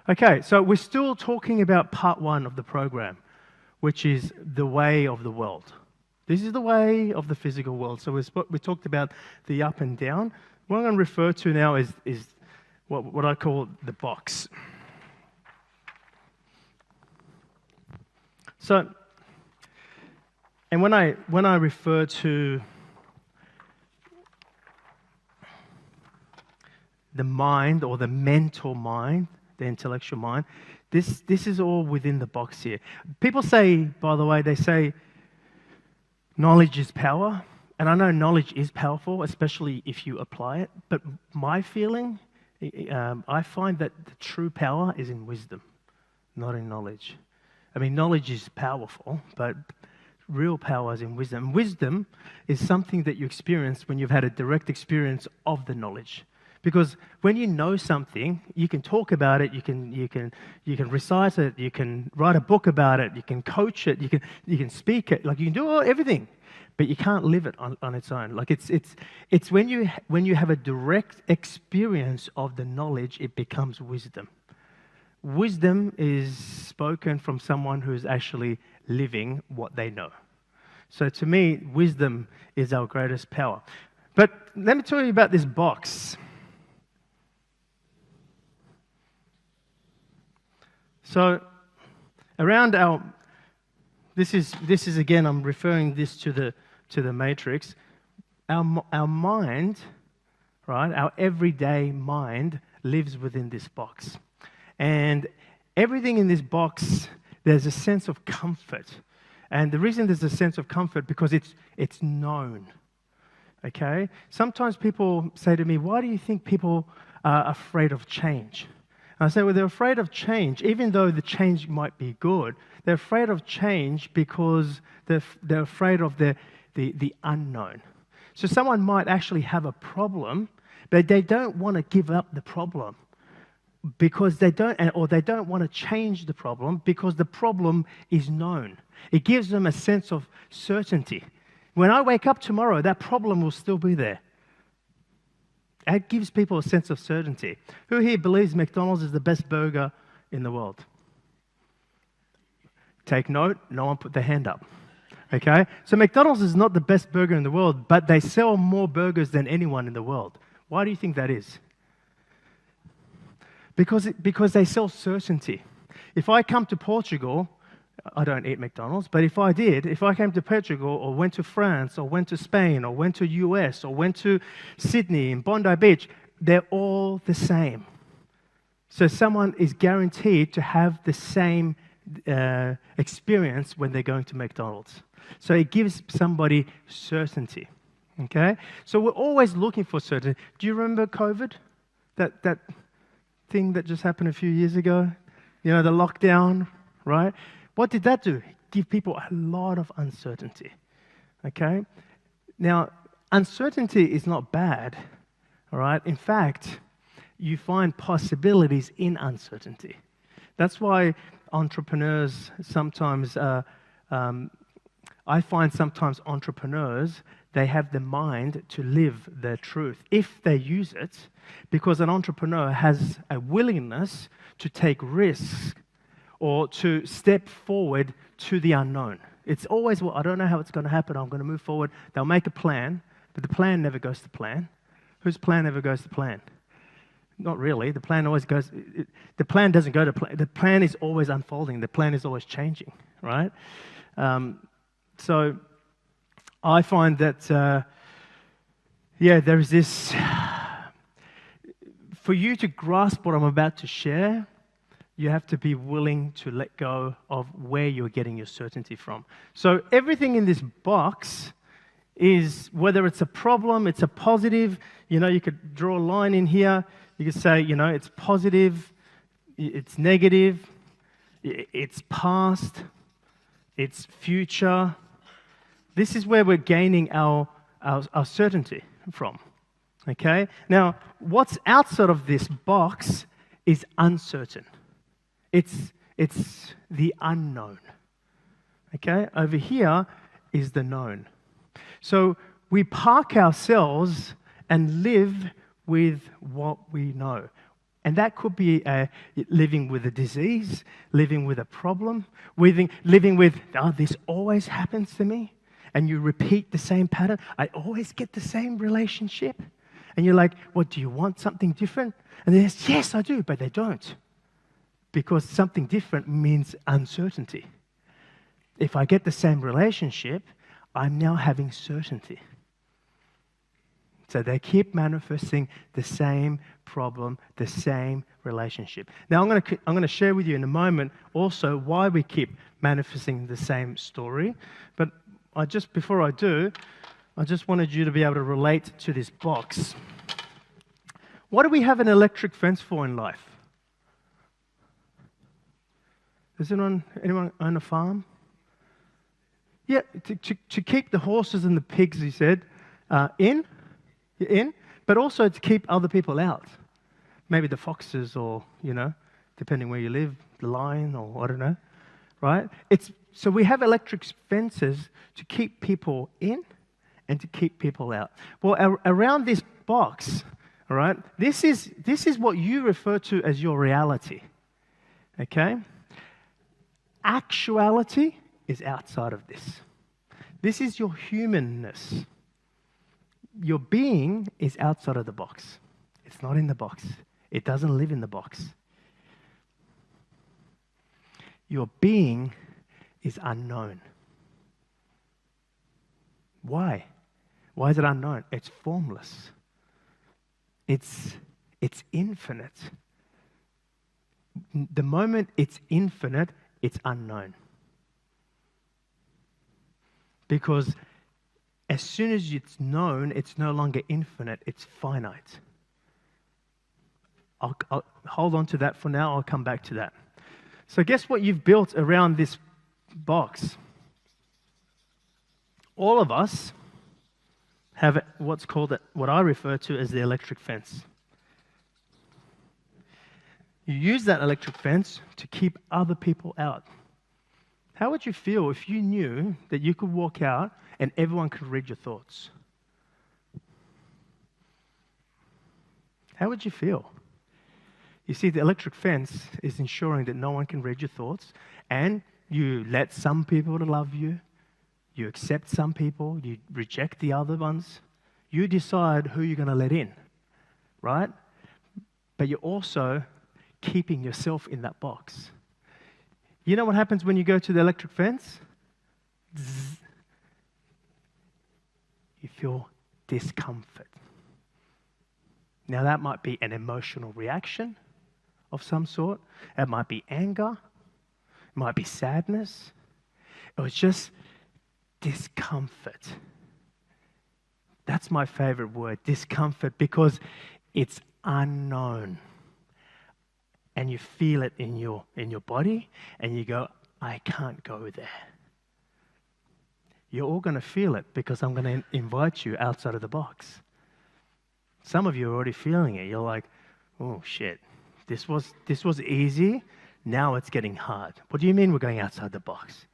Okay, so we're still talking about part one of the program, which is the way of the world. This is the way of the physical world. So we talked about the up and down. What I'm going to refer to now is what I call the box. So, and when I refer to the mind or the mental mind, the intellectual mind, this is all within the box here. People say, by the way, they say knowledge is power. And I know knowledge is powerful, especially if you apply it. But my feeling, I find that the true power is in wisdom, not in knowledge. I mean, knowledge is powerful, but real power is in wisdom. Wisdom is something that you experience when you've had a direct experience of the knowledge. Because when you know something, you can talk about it, you can recite it, you can write a book about it, you can coach it, you can speak it, like you can do everything, but you can't live it on its own. Like it's when you have a direct experience of the knowledge, it becomes wisdom. Wisdom is spoken from someone who's actually living what they know. So to me, wisdom is our greatest power. But let me tell you about this box. So around this is again, I'm referring this to the matrix. Our mind, right? Our everyday mind lives within this box. And everything in this box, there's a sense of comfort. And the reason there's a sense of comfort, because it's known. Okay? Sometimes people say to me, why do you think people are afraid of change? And I say, well, they're afraid of change, even though the change might be good. They're afraid of change because they're afraid of the unknown. So someone might actually have a problem, but they don't want to give up the problem because they don't want to change the problem because the problem is known. It gives them a sense of certainty. When I wake up tomorrow, that problem will still be there. It gives people a sense of certainty. Who here believes McDonald's is the best burger in the world? Take note, no one put their hand up. Okay? So McDonald's is not the best burger in the world, but they sell more burgers than anyone in the world. Why do you think that is? Because they sell certainty. If I come to Portugal, I don't eat McDonald's, but if I came to Portugal or went to France or went to Spain or went to US or went to Sydney and Bondi Beach, they're all the same. So someone is guaranteed to have the same experience when they're going to McDonald's. So it gives somebody certainty. Okay? So we're always looking for certainty. Do you remember COVID? That thing that just happened a few years ago? You know, the lockdown, right? What did that do? Give people a lot of uncertainty. Okay? Now, uncertainty is not bad, all right? In fact, you find possibilities in uncertainty. That's why entrepreneurs sometimes, I find sometimes entrepreneurs, they have the mind to live their truth if they use it, because an entrepreneur has a willingness to take risks or to step forward to the unknown. It's always, well, I don't know how it's going to happen. I'm going to move forward. They'll make a plan, but the plan never goes to plan. Whose plan ever goes to plan? Not really. The plan always goes, the plan doesn't go to plan. The plan is always unfolding. The plan is always changing, right? So I find that, there is this, for you to grasp what I'm about to share, you have to be willing to let go of where you're getting your certainty from. So everything in this box is, whether it's a problem, it's a positive, you could draw a line in here, you could say, it's positive, it's negative, it's past, it's future. This is where we're gaining our certainty from, okay? Now, what's outside of this box is uncertain. It's the unknown, okay? Over here is the known. So we park ourselves and live with what we know. And that could be living with a disease, living with a problem, living with, oh, this always happens to me. And you repeat the same pattern. I always get the same relationship. And you're like, well, do you want something different? And they say, yes, I do, but they don't. Because something different means uncertainty. If I get the same relationship, I'm now having certainty. So they keep manifesting the same problem, the same relationship. Now, I'm going to share with you in a moment also why we keep manifesting the same story. But before I do, I just wanted you to be able to relate to this box. What do we have an electric fence for in life? Does anyone own a farm? Yeah, to keep the horses and the pigs, he said, in, but also to keep other people out. Maybe the foxes or, depending where you live, the lion or I don't know, right? So we have electric fences to keep people in and to keep people out. Well, around this box, all right, this is what you refer to as your reality, okay? Actuality is outside of this. This is your humanness. Your being is outside of the box. It's not in the box. It doesn't live in the box. Your being is unknown. Why? Why is it unknown? It's formless. It's infinite. The moment it's infinite, it's unknown. Because as soon as it's known, it's no longer infinite, it's finite. I'll hold on to that for now, I'll come back to that. So guess what you've built around this box? All of us have what I refer to as the electric fence. You use that electric fence to keep other people out. How would you feel if you knew that you could walk out and everyone could read your thoughts? How would you feel? You see, the electric fence is ensuring that no one can read your thoughts, and you let some people to love you, you accept some people, you reject the other ones. You decide who you're going to let in, right? But you're also keeping yourself in that box. You know what happens when you go to the electric fence? Zzz. You feel discomfort. Now that might be an emotional reaction of some sort. It might be anger. It might be sadness. Or it's just discomfort. That's my favorite word, discomfort, because it's unknown. And you feel it in your body, and you go, I can't go there. You're all going to feel it because I'm going to invite you outside of the box. Some of you are already feeling it. You're like, oh shit, this was easy, now it's getting hard. What do you mean we're going outside the box?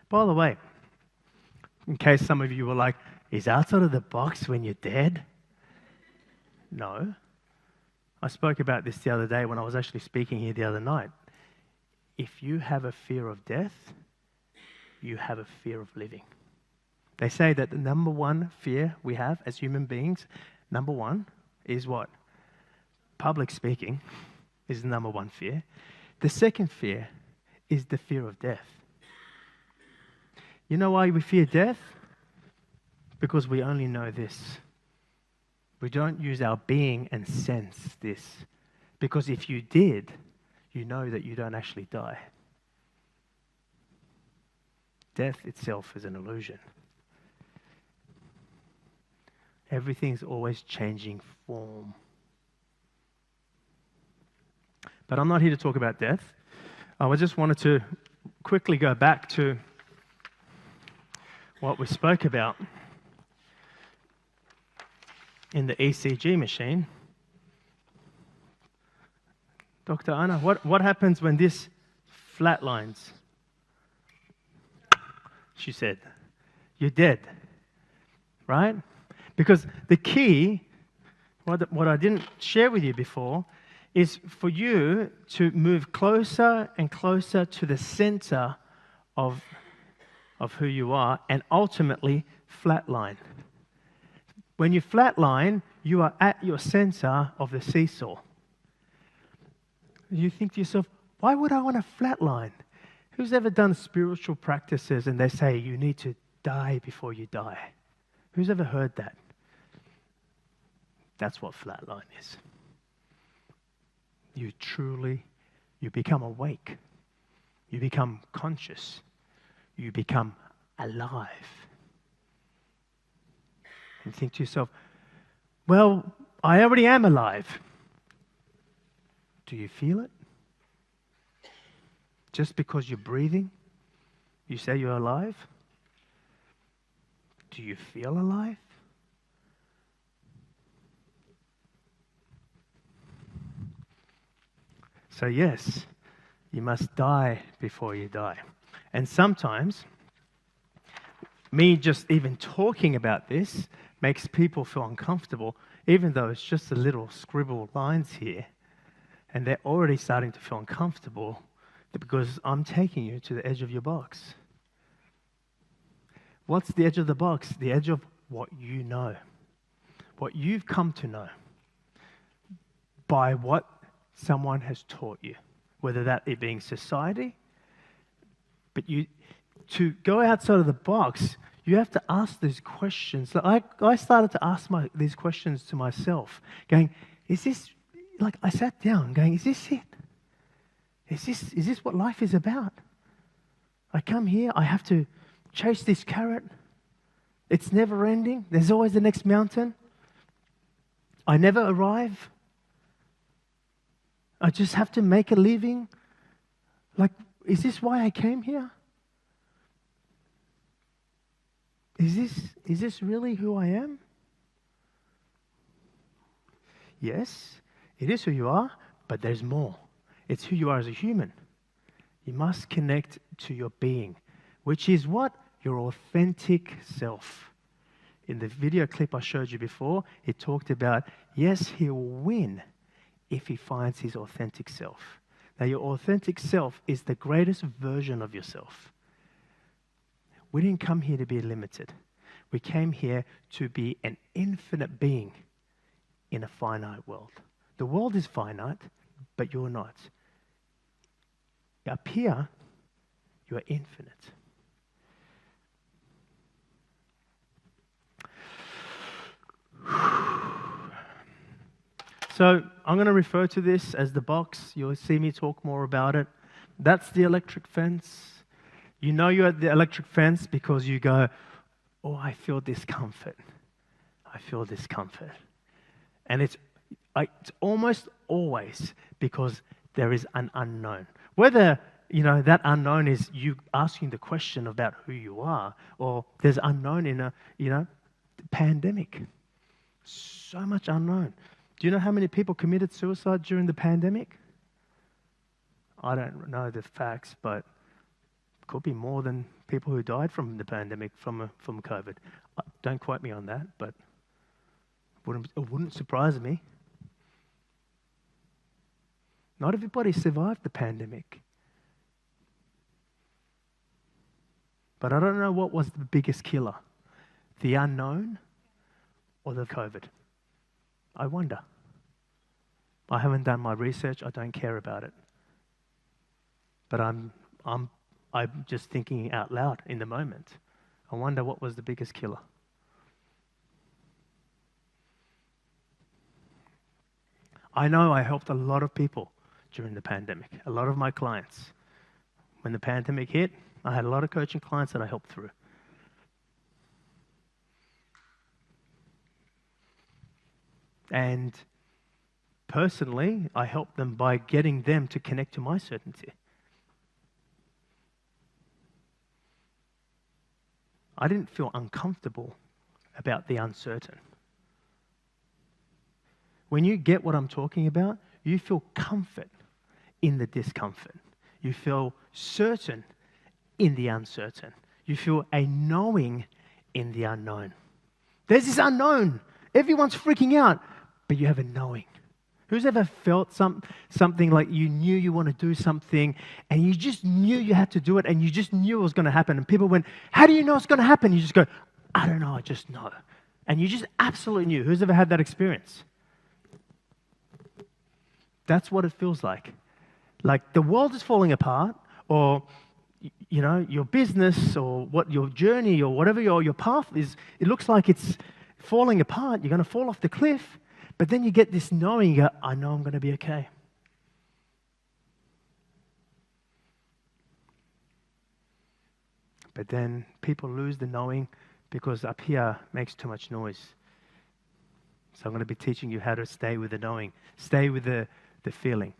By the way, in case some of you were like, is outside of the box when you're dead? No. I spoke about this the other day when I was actually speaking here the other night. If you have a fear of death, you have a fear of living. They say that the number one fear we have as human beings, number one, is what? Public speaking is the number one fear. The second fear is the fear of death. You know why we fear death? Because we only know this. We don't use our being and sense this. Because if you did, you know that you don't actually die. Death itself is an illusion. Everything's always changing form. But I'm not here to talk about death. I just wanted to quickly go back to what we spoke about in the ECG machine. Dr. Anna, what happens when this flatlines? She said, you're dead, right? Because the key, what I didn't share with you before is for you to move closer and closer to the center of who you are and ultimately flatline. When you flatline, you are at your center of the seesaw. You think to yourself, why would I want to flatline? Who's ever done spiritual practices and they say you need to die before you die? Who's ever heard that? That's what flatline is. You become awake. You become conscious. You become alive. And think to yourself, well, I already am alive. Do you feel it? Just because you're breathing, you say you're alive? Do you feel alive? So yes, you must die before you die. And sometimes, me just even talking about this makes people feel uncomfortable, even though it's just a little scribbled lines here. And they're already starting to feel uncomfortable because I'm taking you to the edge of your box. What's the edge of the box? The edge of what you know, what you've come to know by what someone has taught you, whether that it being society. But to go outside of the box, you have to ask these questions. So I started to ask these questions to myself, going, is this, like I sat down going, is this it? Is this what life is about? I come here, I have to chase this carrot. It's never ending. There's always the next mountain. I never arrive. I just have to make a living. Like, is this why I came here? Is this really who I am? Yes, it is who you are, but there's more. It's who you are as a human. You must connect to your being, which is what? Your authentic self. In the video clip I showed you before, it talked about, yes, he'll win if he finds his authentic self. Now, your authentic self is the greatest version of yourself. We didn't come here to be limited. We came here to be an infinite being in a finite world. The world is finite, but you're not. Up here, you are infinite. So I'm going to refer to this as the box. You'll see me talk more about it. That's the electric fence. You know you're at the electric fence because you go, oh, I feel discomfort. I feel discomfort. And it's almost always because there is an unknown. Whether, that unknown is you asking the question about who you are, or there's unknown in a, pandemic. So much unknown. Do you know how many people committed suicide during the pandemic? I don't know the facts, but it could be more than people who died from the pandemic, from COVID. Don't quote me on that, but it wouldn't surprise me. Not everybody survived the pandemic. But I don't know what was the biggest killer, the unknown or the COVID. I wonder. I haven't done my research. I don't care about it. But I'm just thinking out loud in the moment. I wonder what was the biggest killer. I know I helped a lot of people during the pandemic, a lot of my clients. When the pandemic hit, I had a lot of coaching clients that I helped through. And personally, I helped them by getting them to connect to my certainty. I didn't feel uncomfortable about the uncertain. When you get what I'm talking about, you feel comfort in the discomfort. You feel certain in the uncertain. You feel a knowing in the unknown. There's this unknown. Everyone's freaking out. but you have a knowing. Who's ever felt something like you knew you want to do something and you just knew you had to do it and you just knew it was going to happen, and people went, how do you know it's going to happen? You just go, I don't know, I just know. And you just absolutely knew. Who's ever had that experience? That's what it feels like. Like the world is falling apart, or your business, or what your journey, or whatever your path is, it looks like it's falling apart. You're going to fall off the cliff. But then you get this knowing, you go, I know I'm going to be okay. But then people lose the knowing because up here makes too much noise. So I'm going to be teaching you how to stay with the knowing, stay with the feeling.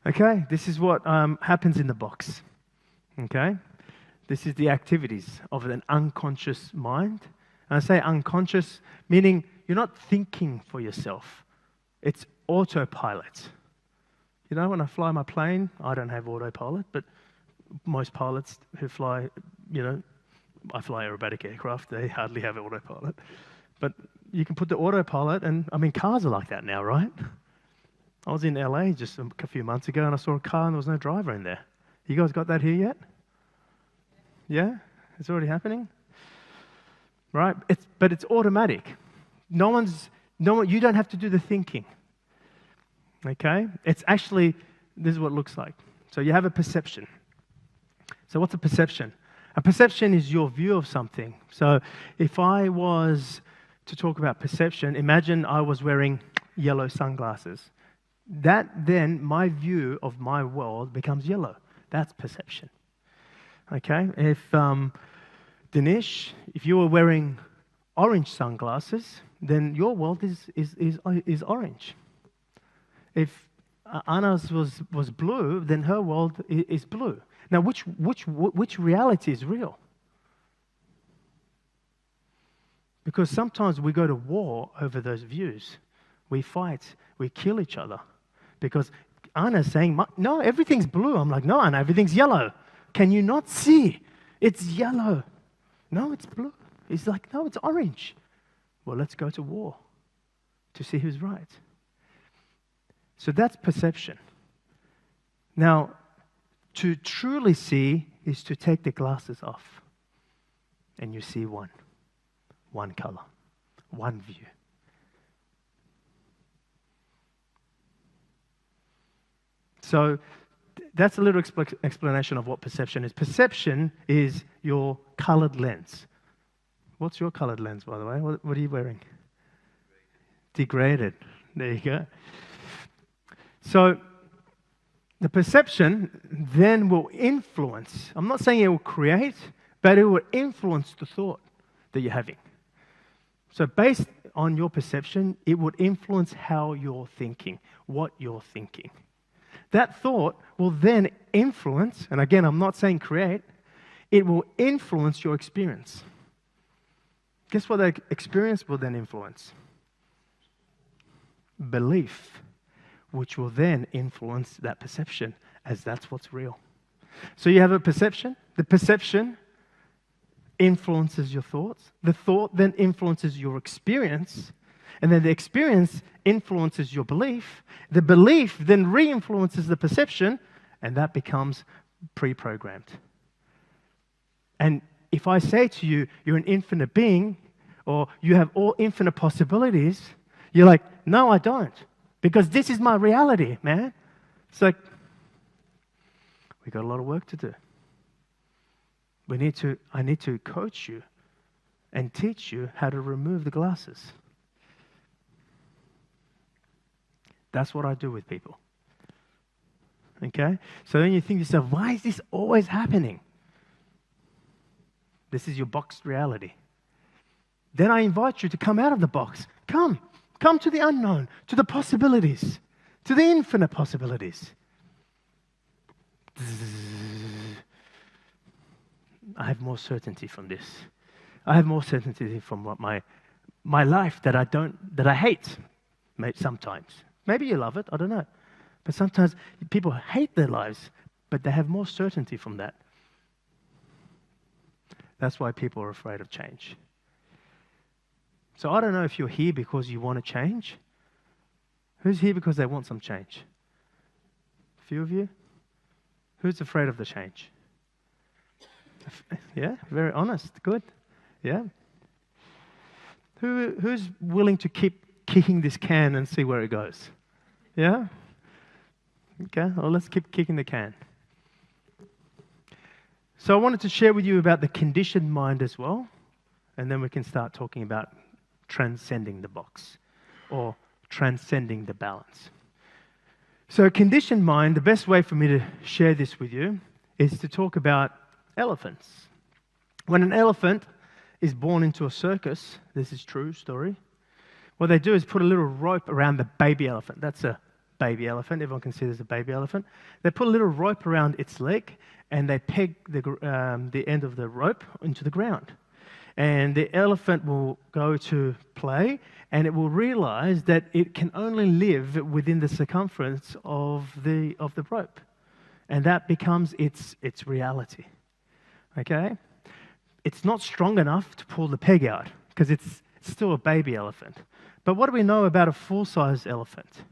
Okay, this is what happens in the box. Okay, this is the activities of an unconscious mind. And I say unconscious, meaning you're not thinking for yourself. It's autopilot. When I fly my plane, I don't have autopilot, but most pilots who fly, I fly aerobatic aircraft, they hardly have autopilot. But you can put the autopilot, and cars are like that now, right? I was in LA just a few months ago, and I saw a car and there was no driver in there. You guys got that here yet? Yeah? It's already happening? Right? But it's automatic. You don't have to do the thinking. Okay? It's actually, this is what it looks like. So you have a perception. So what's a perception? A perception is your view of something. So if I was to talk about perception, imagine I was wearing yellow sunglasses. Then my view of my world becomes yellow. That's perception. Okay? If Dinesh, if you were wearing orange sunglasses, then your world is orange. If Anna's was blue, then her world is blue. Now, which reality is real? Because sometimes we go to war over those views. We fight, we kill each other. Because Anna's saying, no, everything's blue. I'm like, no, Anna, everything's yellow. Can you not see? It's yellow. No, it's blue. He's like, no, it's orange. Well, let's go to war to see who's right. So that's perception. Now, to truly see is to take the glasses off and you see one color, one view. So that's a little explanation of what perception is. Perception is your colored lens. What's your colored lens, by the way? What are you wearing? Degraded. There you go. So the perception then will influence. I'm not saying it will create, but it will influence the thought that you're having. So based on your perception, it would influence how you're thinking, what you're thinking. That thought will then influence, and again, I'm not saying create, it will influence your experience. Guess what that experience will then influence? Belief, which will then influence that perception, as that's what's real. So you have a perception. The perception influences your thoughts. The thought then influences your experience. And then the experience influences your belief. The belief then re-influences the perception, and that becomes pre-programmed. And if I say to you, you're an infinite being, or you have all infinite possibilities, you're like, no, I don't. Because this is my reality, man. It's like, we got a lot of work to do. I need to coach you and teach you how to remove the glasses. That's what I do with people. Okay? So then you think to yourself, why is this always happening? This is your boxed reality. Then I invite you to come out of the box. Come to the unknown, to the possibilities, to the infinite possibilities. I have more certainty from this. I have more certainty from what my life that I hate sometimes. Maybe you love it, I don't know. But sometimes people hate their lives, but they have more certainty from that. That's why people are afraid of change. So I don't know if you're here because you want to change. Who's here because they want some change? A few of you? Who's afraid of the change? Yeah, very honest. Good. Yeah. Who's willing to keep kicking this can and see where it goes? Yeah? Okay, well, let's keep kicking the can. So I wanted to share with you about the conditioned mind as well, and then we can start talking about transcending the box or transcending the balance. So conditioned mind, the best way for me to share this with you is to talk about elephants. When an elephant is born into a circus, this is true story, what they do is put a little rope around the baby elephant. That's a baby elephant. Everyone can see there's a baby elephant. They put a little rope around its leg and they peg the end of the rope into the ground. And the elephant will go to play and it will realize that it can only live within the circumference of the rope. And that becomes its reality. Okay? It's not strong enough to pull the peg out because it's still a baby elephant. But what do we know about a full-size elephant?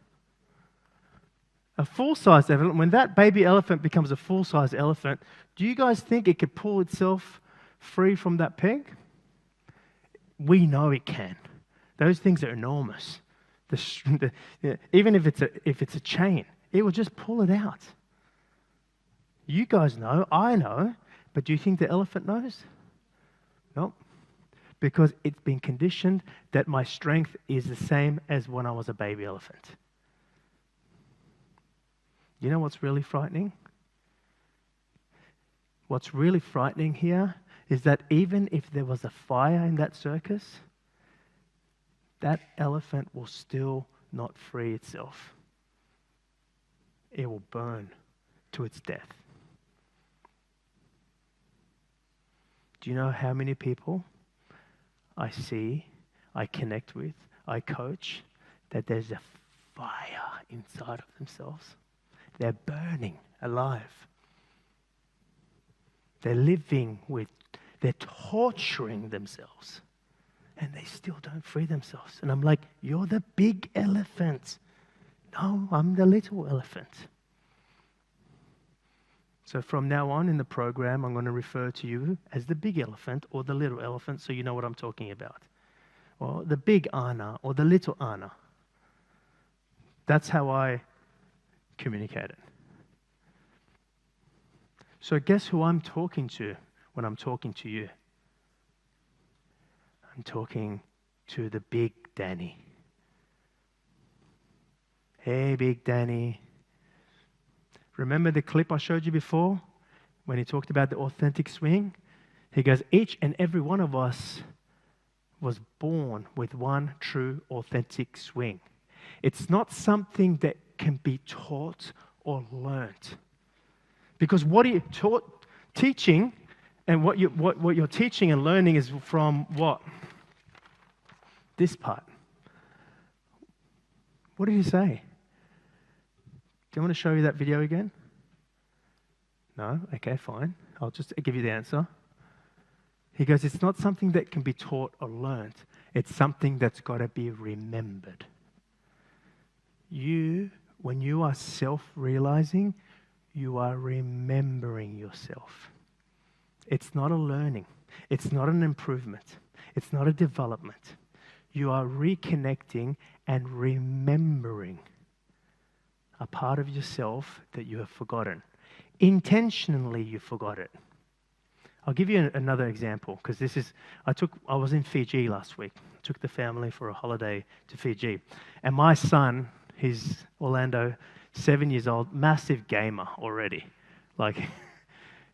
A full-size elephant, when that baby elephant becomes a full-size elephant, do you guys think it could pull itself free from that peg? We know it can. Those things are enormous. Even if it's a chain, it will just pull it out. You guys know, I know, but do you think the elephant knows? No, because it's been conditioned that my strength is the same as when I was a baby elephant. You know what's really frightening? What's really frightening here is that even if there was a fire in that circus, that elephant will still not free itself. It will burn to its death. Do you know how many people I see, I connect with, I coach, that there's a fire inside of themselves? They're burning alive. They're they're torturing themselves, and they still don't free themselves. And I'm like, you're the big elephant. No, I'm the little elephant. So from now on in the program, I'm going to refer to you as the big elephant or the little elephant, so you know what I'm talking about. Or the big Anna or the little Anna. That's how I communicate it. So guess who I'm talking to when I'm talking to you? I'm talking to the big Danny. Hey, big Danny. Remember the clip I showed you before when he talked about the authentic swing? He goes, each and every one of us was born with one true authentic swing. It's not something that can be taught or learnt. Because what you're teaching and what you're teaching and learning is from what? This part. What did he say? Do you want to show you that video again? No? Okay, fine. I'll just give you the answer. He goes, it's not something that can be taught or learnt. It's something that's got to be remembered. When you are self-realizing, you are remembering yourself. It's not a learning. It's not an improvement. It's not a development. You are reconnecting and remembering a part of yourself that you have forgotten. Intentionally, you forgot it. I'll give you another example, because I was in Fiji last week. Took the family for a holiday to Fiji. And my son, he's Orlando, 7 years old, massive gamer already. Like,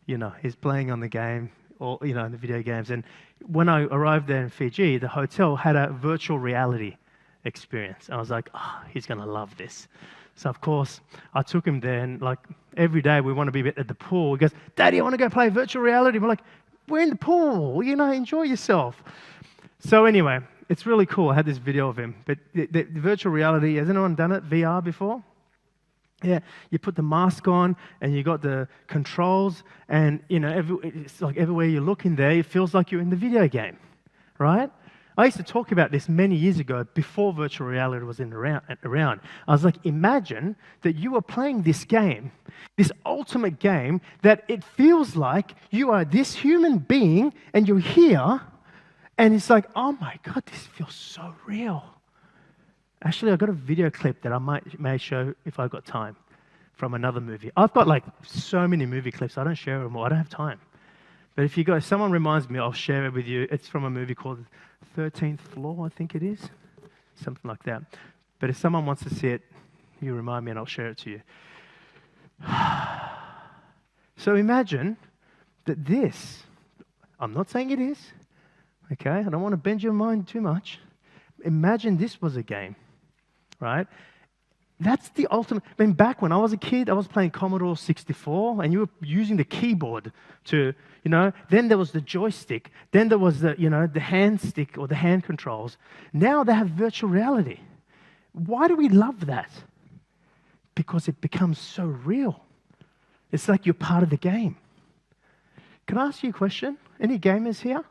he's playing on the game, or, in the video games. And when I arrived there in Fiji, the hotel had a virtual reality experience. I was like, he's going to love this. So, of course, I took him there, and like every day we want to be at the pool. He goes, Daddy, I want to go play virtual reality. We're like, we're in the pool, enjoy yourself. So anyway, it's really cool. I had this video of him. But the virtual reality, has anyone done it, VR before? Yeah, you put the mask on, and you got the controls, and it's like everywhere you look in there, it feels like you're in the video game, right? I used to talk about this many years ago before virtual reality was around. I was like, imagine that you are playing this game, this ultimate game, that it feels like you are this human being and you're here, and it's like, oh my God, this feels so real. Actually, I've got a video clip that I may show if I've got time from another movie. I've got like so many movie clips, I don't share them all, I don't have time. But if someone reminds me, I'll share it with you. It's from a movie called 13th Floor, I think it is. Something like that. But if someone wants to see it, you remind me and I'll share it to you. So imagine that this, I'm not saying it is, okay? I don't want to bend your mind too much. Imagine this was a game, right? That's the ultimate. I mean, back when I was a kid, I was playing Commodore 64, and you were using the keyboard to, then there was the joystick, then there was the hand stick or the hand controls. Now they have virtual reality. Why do we love that? Because it becomes so real. It's like you're part of the game. Can I ask you a question? Any gamers here?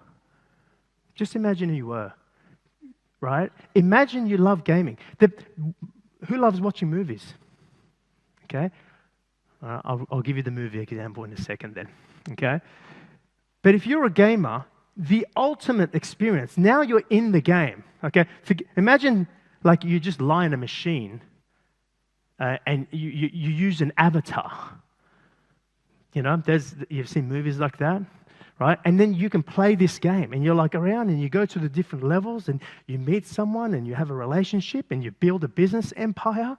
Just imagine you were, right? Imagine you love gaming. Who loves watching movies? Okay? I'll give you the movie example in a second then. Okay? But if you're a gamer, the ultimate experience, now you're in the game. Okay? Imagine like you just lie in a machine and you use an avatar. You've seen movies like that, right? And then you can play this game and you're like around and you go to the different levels and you meet someone and you have a relationship and you build a business empire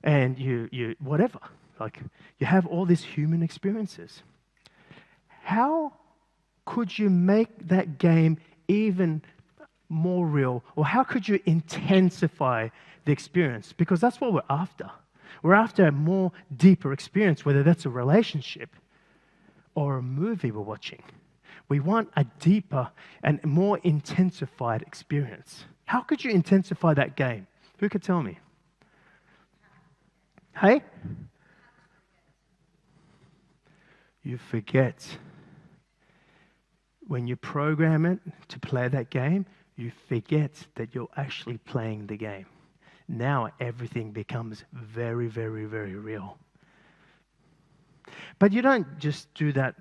and you whatever. Like you have all these human experiences. How could you make that game even more real, or how could you intensify the experience? Because that's what we're after. We're after a more deeper experience, whether that's a relationship or a movie we're watching. We want a deeper and more intensified experience. How could you intensify that game? Who could tell me? Hey? You forget. When you program it to play that game, you forget that you're actually playing the game. Now everything becomes very, very, very real. But you don't just do that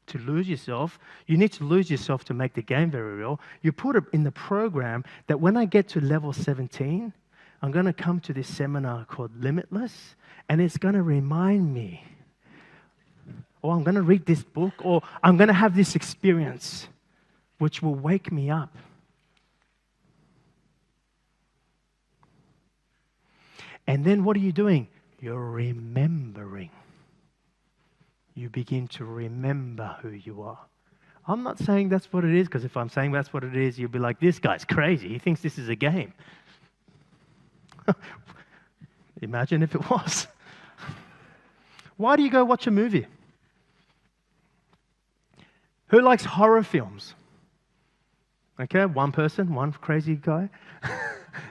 to lose yourself. You need to lose yourself to make the game very real. You put it in the program that when I get to level 17, I'm going to come to this seminar called Limitless, and it's going to remind me, or I'm going to read this book, or I'm going to have this experience which will wake me up. And then what are you doing? You're remembering. You begin to remember who you are. I'm not saying that's what it is, because if I'm saying that's what it is, you'll be like, this guy's crazy. He thinks this is a game. Imagine if it was. Why do you go watch a movie? Who likes horror films? Okay, one person, one crazy guy.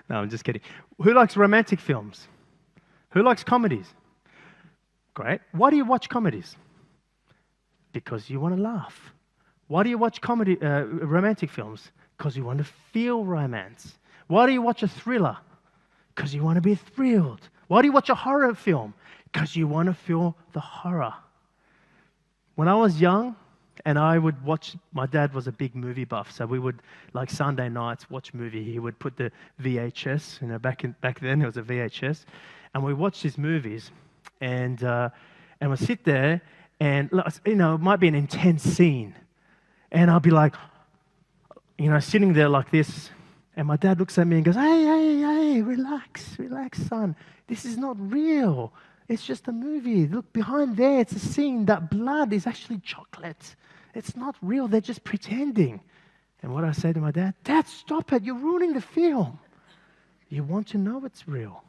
No, I'm just kidding. Who likes romantic films? Who likes comedies? Great. Why do you watch comedies? Because you want to laugh. Why do you watch romantic films? Because you want to feel romance. Why do you watch a thriller? Because you want to be thrilled. Why do you watch a horror film? Because you want to feel the horror. When I was young, and I would watch, my dad was a big movie buff, so we would, like Sunday nights, watch movie. He would put the VHS, back then it was a VHS, and we watch these movies, and we'd sit there, and it might be an intense scene, and I'll be like, sitting there like this, and my dad looks at me and goes, hey, relax, son. This is not real. It's just a movie. Look, behind there, it's a scene. That blood is actually chocolate. It's not real. They're just pretending. And what I say to my dad, Dad, stop it. You're ruining the film. You want to know it's real.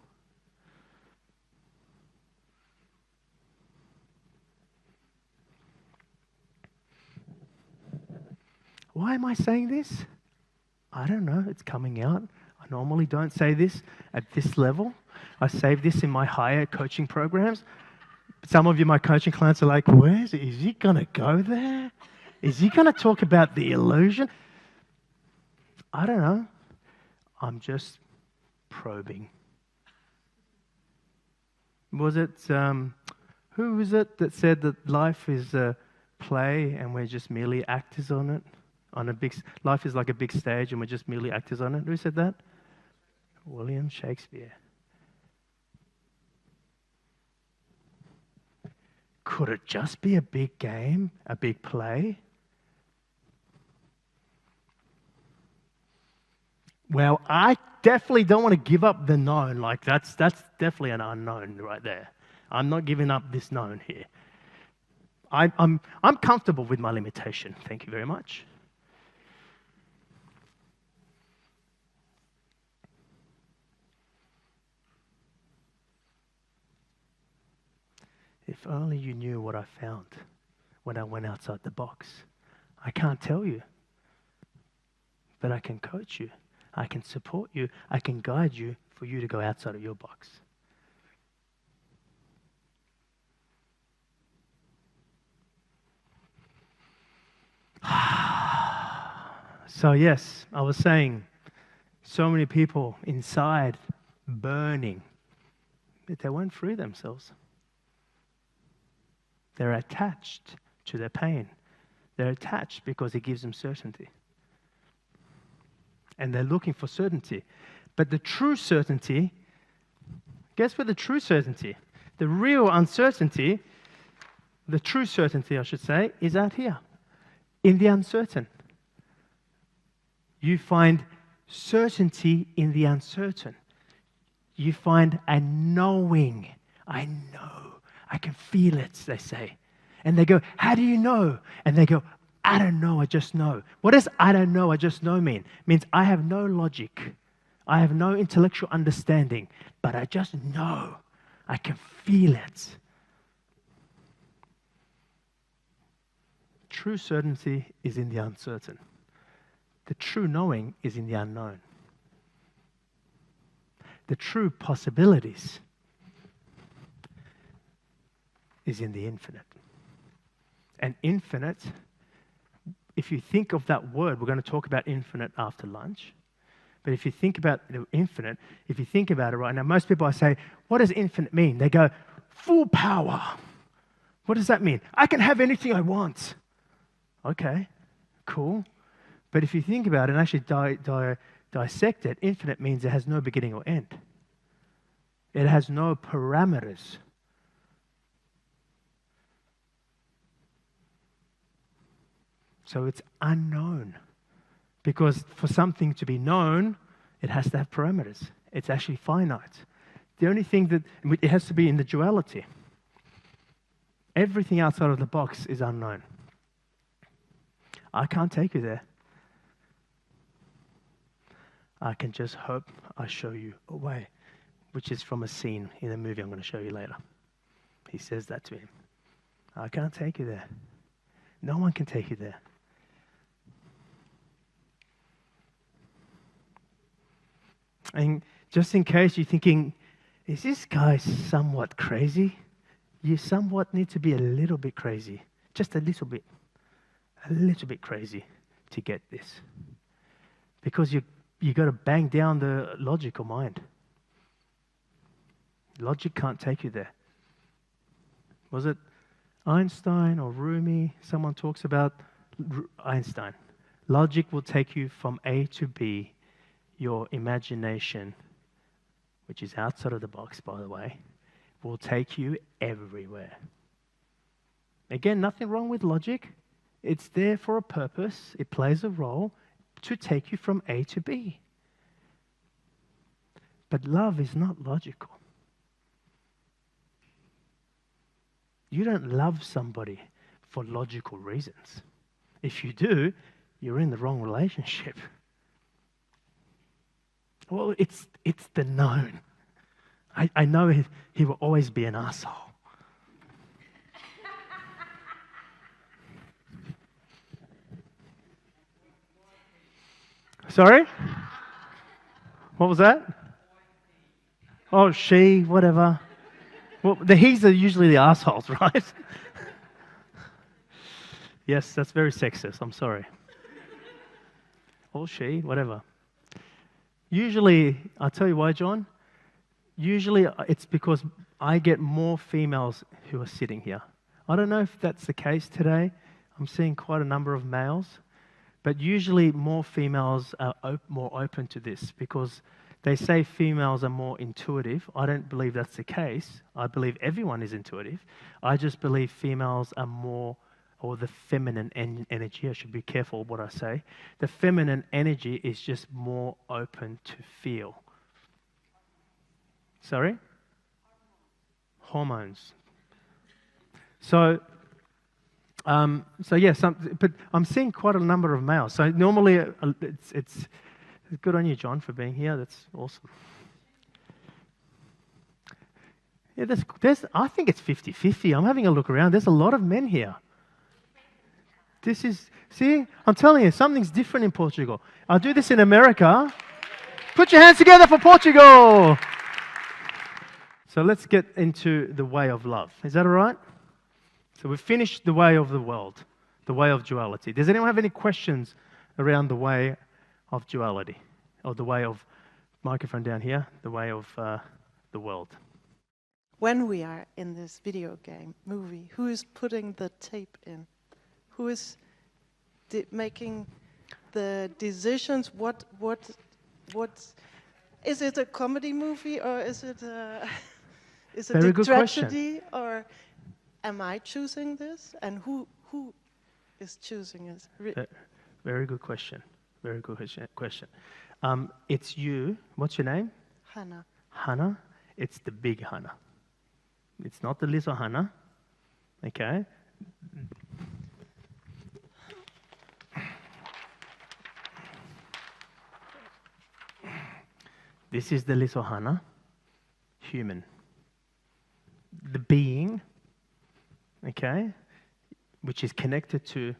Why am I saying this? I don't know. It's coming out. I normally don't say this at this level. I save this in my higher coaching programs. Some of you, my coaching clients, are like, is he going to go there? Is he going to talk about the illusion? I don't know. I'm just probing. Was it, who was it that said that life is a play and we're just merely actors on it? Life is like a big stage and we're just merely actors on it. Who said that? William Shakespeare. Could it just be a big game, a big play? Well, I definitely don't want to give up the known. Like that's definitely an unknown right there. I'm not giving up this known here. I'm comfortable with my limitation. Thank you very much. If only you knew what I found when I went outside the box. I can't tell you, but I can coach you. I can support you. I can guide you for you to go outside of your box. So yes, I was saying, so many people inside burning, but they won't free themselves. They're attached to their pain. They're attached because it gives them certainty. And they're looking for certainty. But the true certainty, guess what the true certainty, the real uncertainty, the true certainty, I should say, is out here, in the uncertain. You find certainty in the uncertain. You find a knowing. I know. I can feel it, they say. And they go, how do you know? And they go, I don't know, I just know. What does I don't know, I just know mean? It means I have no logic. I have no intellectual understanding, but I just know. I can feel it. True certainty is in the uncertain. The true knowing is in the unknown. The true possibilities is in the infinite. And infinite, if you think of that word, we're going to talk about infinite after lunch. But if you think about the infinite, if you think about it right now, most people I say, what does infinite mean? They go, full power. What does that mean? I can have anything I want. Okay, cool. But if you think about it and actually dissect it, infinite means it has no beginning or end. It has no parameters. So it's unknown. Because for something to be known, it has to have parameters. It's actually finite. The only thing that it has to be in the duality. Everything outside of the box is unknown. I can't take you there. I can just hope I show you a way, which is from a scene in a movie I'm going to show you later. He says that to him. I can't take you there. No one can take you there. And just in case you're thinking, is this guy somewhat crazy? You somewhat need to be a little bit crazy. Just a little bit crazy to get this. Because you got to bang down the logical mind. Logic can't take you there. Was it Einstein or Rumi? Someone talks about Einstein. Logic will take you from A to B. Your imagination, which is outside of the box, by the way, will take you everywhere. Again, nothing wrong with logic. It's there for a purpose. It plays a role to take you from A to B. But love is not logical. You don't love somebody for logical reasons. If you do, you're in the wrong relationship. Well, it's the known. I know he will always be an asshole. Sorry? What was that? Oh, she, whatever. Well, the he's are usually the assholes, right? Yes, that's very sexist. I'm sorry. or she, whatever. Usually, I'll tell you why, John. Usually it's because I get more females who are sitting here. I don't know if that's the case today. I'm seeing quite a number of males. But usually more females are more open to this because they say females are more intuitive. I don't believe that's the case. I believe everyone is intuitive. I just believe females are more, or the feminine energy, I should be careful what I say. The feminine energy is just more open to feel. Sorry? Hormones. So yeah, but I'm seeing quite a number of males. So normally it's good on you, John, for being here. That's awesome. Yeah, I think it's 50-50. I'm having a look around. There's a lot of men here. See, I'm telling you, something's different in Portugal. I'll do this in America. Put your hands together for Portugal. So let's get into the way of love. Is that all right? So we've finished the way of the world, the way of duality. Does anyone have any questions around the way of duality? Or the way of, microphone down here, the way of the world? When we are in this video game movie, who is putting the tape in? Who is making the decisions? What is it, a comedy movie or is it a Very good tragedy? question. Or am I choosing this? And who is choosing it? Very good question. Very good question. It's you. What's your name? Hannah. Hannah. It's the big Hannah. It's not the little Hannah. Okay? This is the little Hannah. Human. The being, okay, which is connected to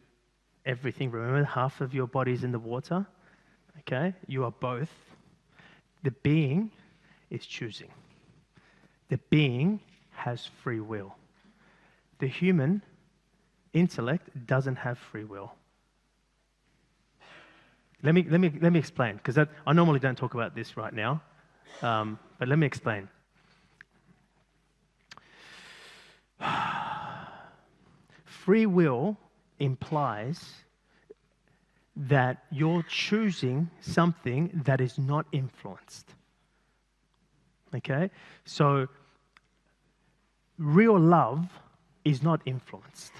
everything. Remember, half of your body is in the water, okay? You are both. The being is choosing. The being has free will. The human intellect doesn't have free will. Let me explain, because I normally don't talk about this right now, but let me explain. Free will implies that you're choosing something that is not influenced. Okay? So, real love is not influenced.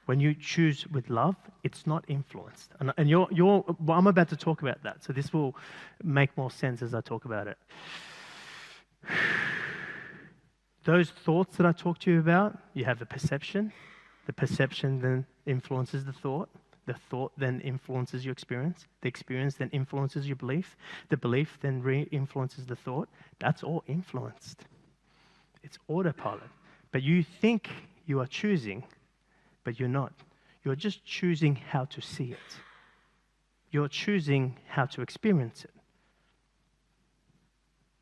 When you choose with love, it's not influenced. And well, I'm about to talk about that, so this will make more sense as I talk about it. Those thoughts that I talked to you about, you have the perception. The perception then influences the thought. The thought then influences your experience. The experience then influences your belief. The belief then re-influences the thought. That's all influenced. It's autopilot. But you think you are choosing, but you're not. You're just choosing how to see it. You're choosing how to experience it.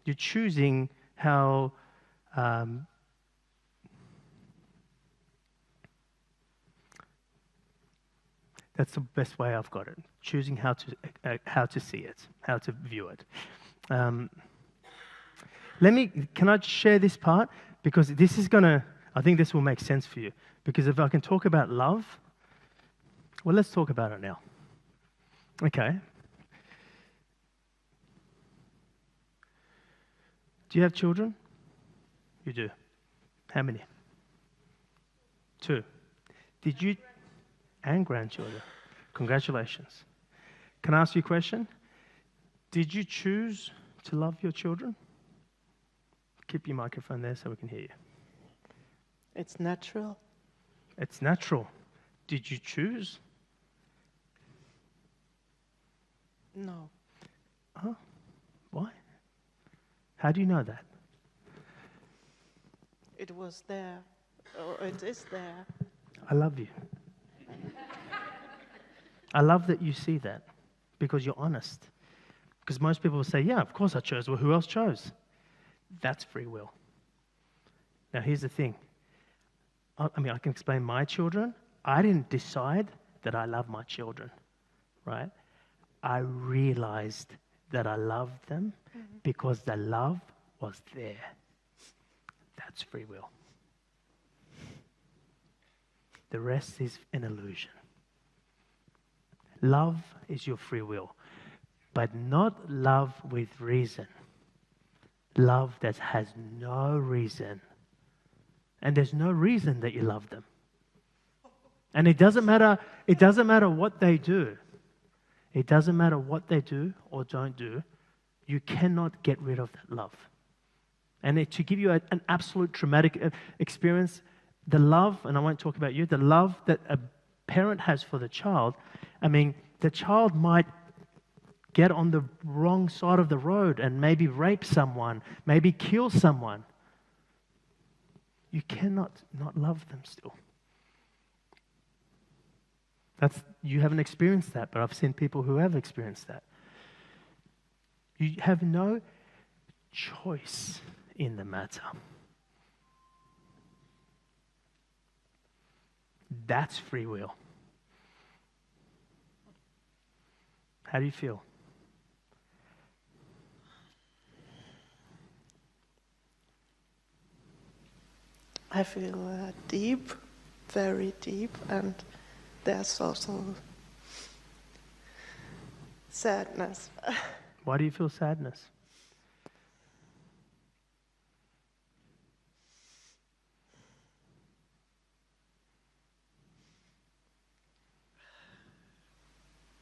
You're choosing how that's the best way I've got it. Choosing how to see it, how to view it. Can I share this part? Because this is I think this will make sense for you. Because if I can talk about love, well, let's talk about it now. Okay. Do you have children? You do. How many? 2. Did you... And grandchildren. Congratulations. Can I ask you a question? Did you choose to love your children? Keep your microphone there so we can hear you. It's natural. It's natural. Did you choose? No. Oh, why? How do you know that? It was there, or it is there. I love you. I love that you see that because you're honest. Because most people will say, yeah, of course I chose. Well, who else chose? That's free will. Now, here's the thing. I can explain my children. I didn't decide that I love my children, right? I realized that I loved them because the love was there. That's free will. The rest is an illusion. Love is your free will, but not love with reason. Love that has no reason. And there's no reason that you love them. And it doesn't matter what they do. It doesn't matter what they do or don't do. You cannot get rid of that love. And to give you an absolute traumatic experience, the love, and I won't talk about you, the love that a parent has for the child, I mean, the child might get on the wrong side of the road and maybe rape someone, maybe kill someone. You cannot not love them still. You haven't experienced that, but I've seen people who have experienced that. You have no choice in the matter. That's free will. How do you feel? I feel deep, very deep, and there's also sadness. Why do you feel sadness?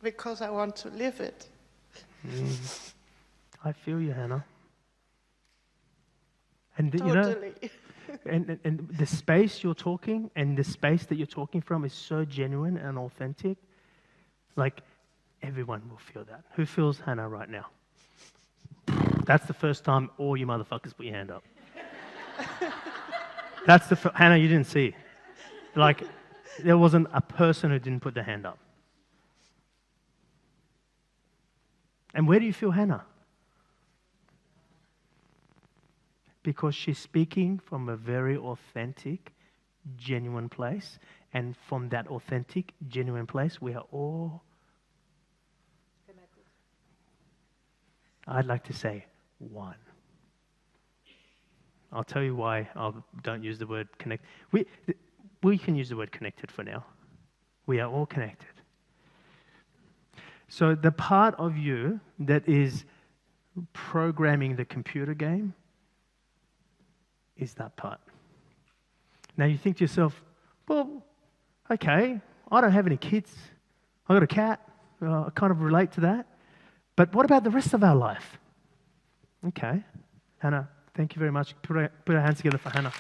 Because I want to live it. I feel you, Hannah. And Totally. and the space you're talking and the space that you're talking from is so genuine and authentic. Like, everyone will feel that. Who feels Hannah right now? That's the first time all you motherfuckers put your hand up. Hannah, you didn't see. Like, there wasn't a person who didn't put their hand up. And where do you feel Hannah? Because she's speaking from a very authentic, genuine place. And from that authentic, genuine place, we are all connected. I'd like to say one. I'll tell you why I don't use the word connect. We can use the word connected for now. We are all connected. So the part of you that is programming the computer game is that part. Now you think to yourself, well, okay, I don't have any kids. I got a cat. I kind of relate to that. But what about the rest of our life? Okay. Hannah, thank you very much. Put our hands together for Hannah.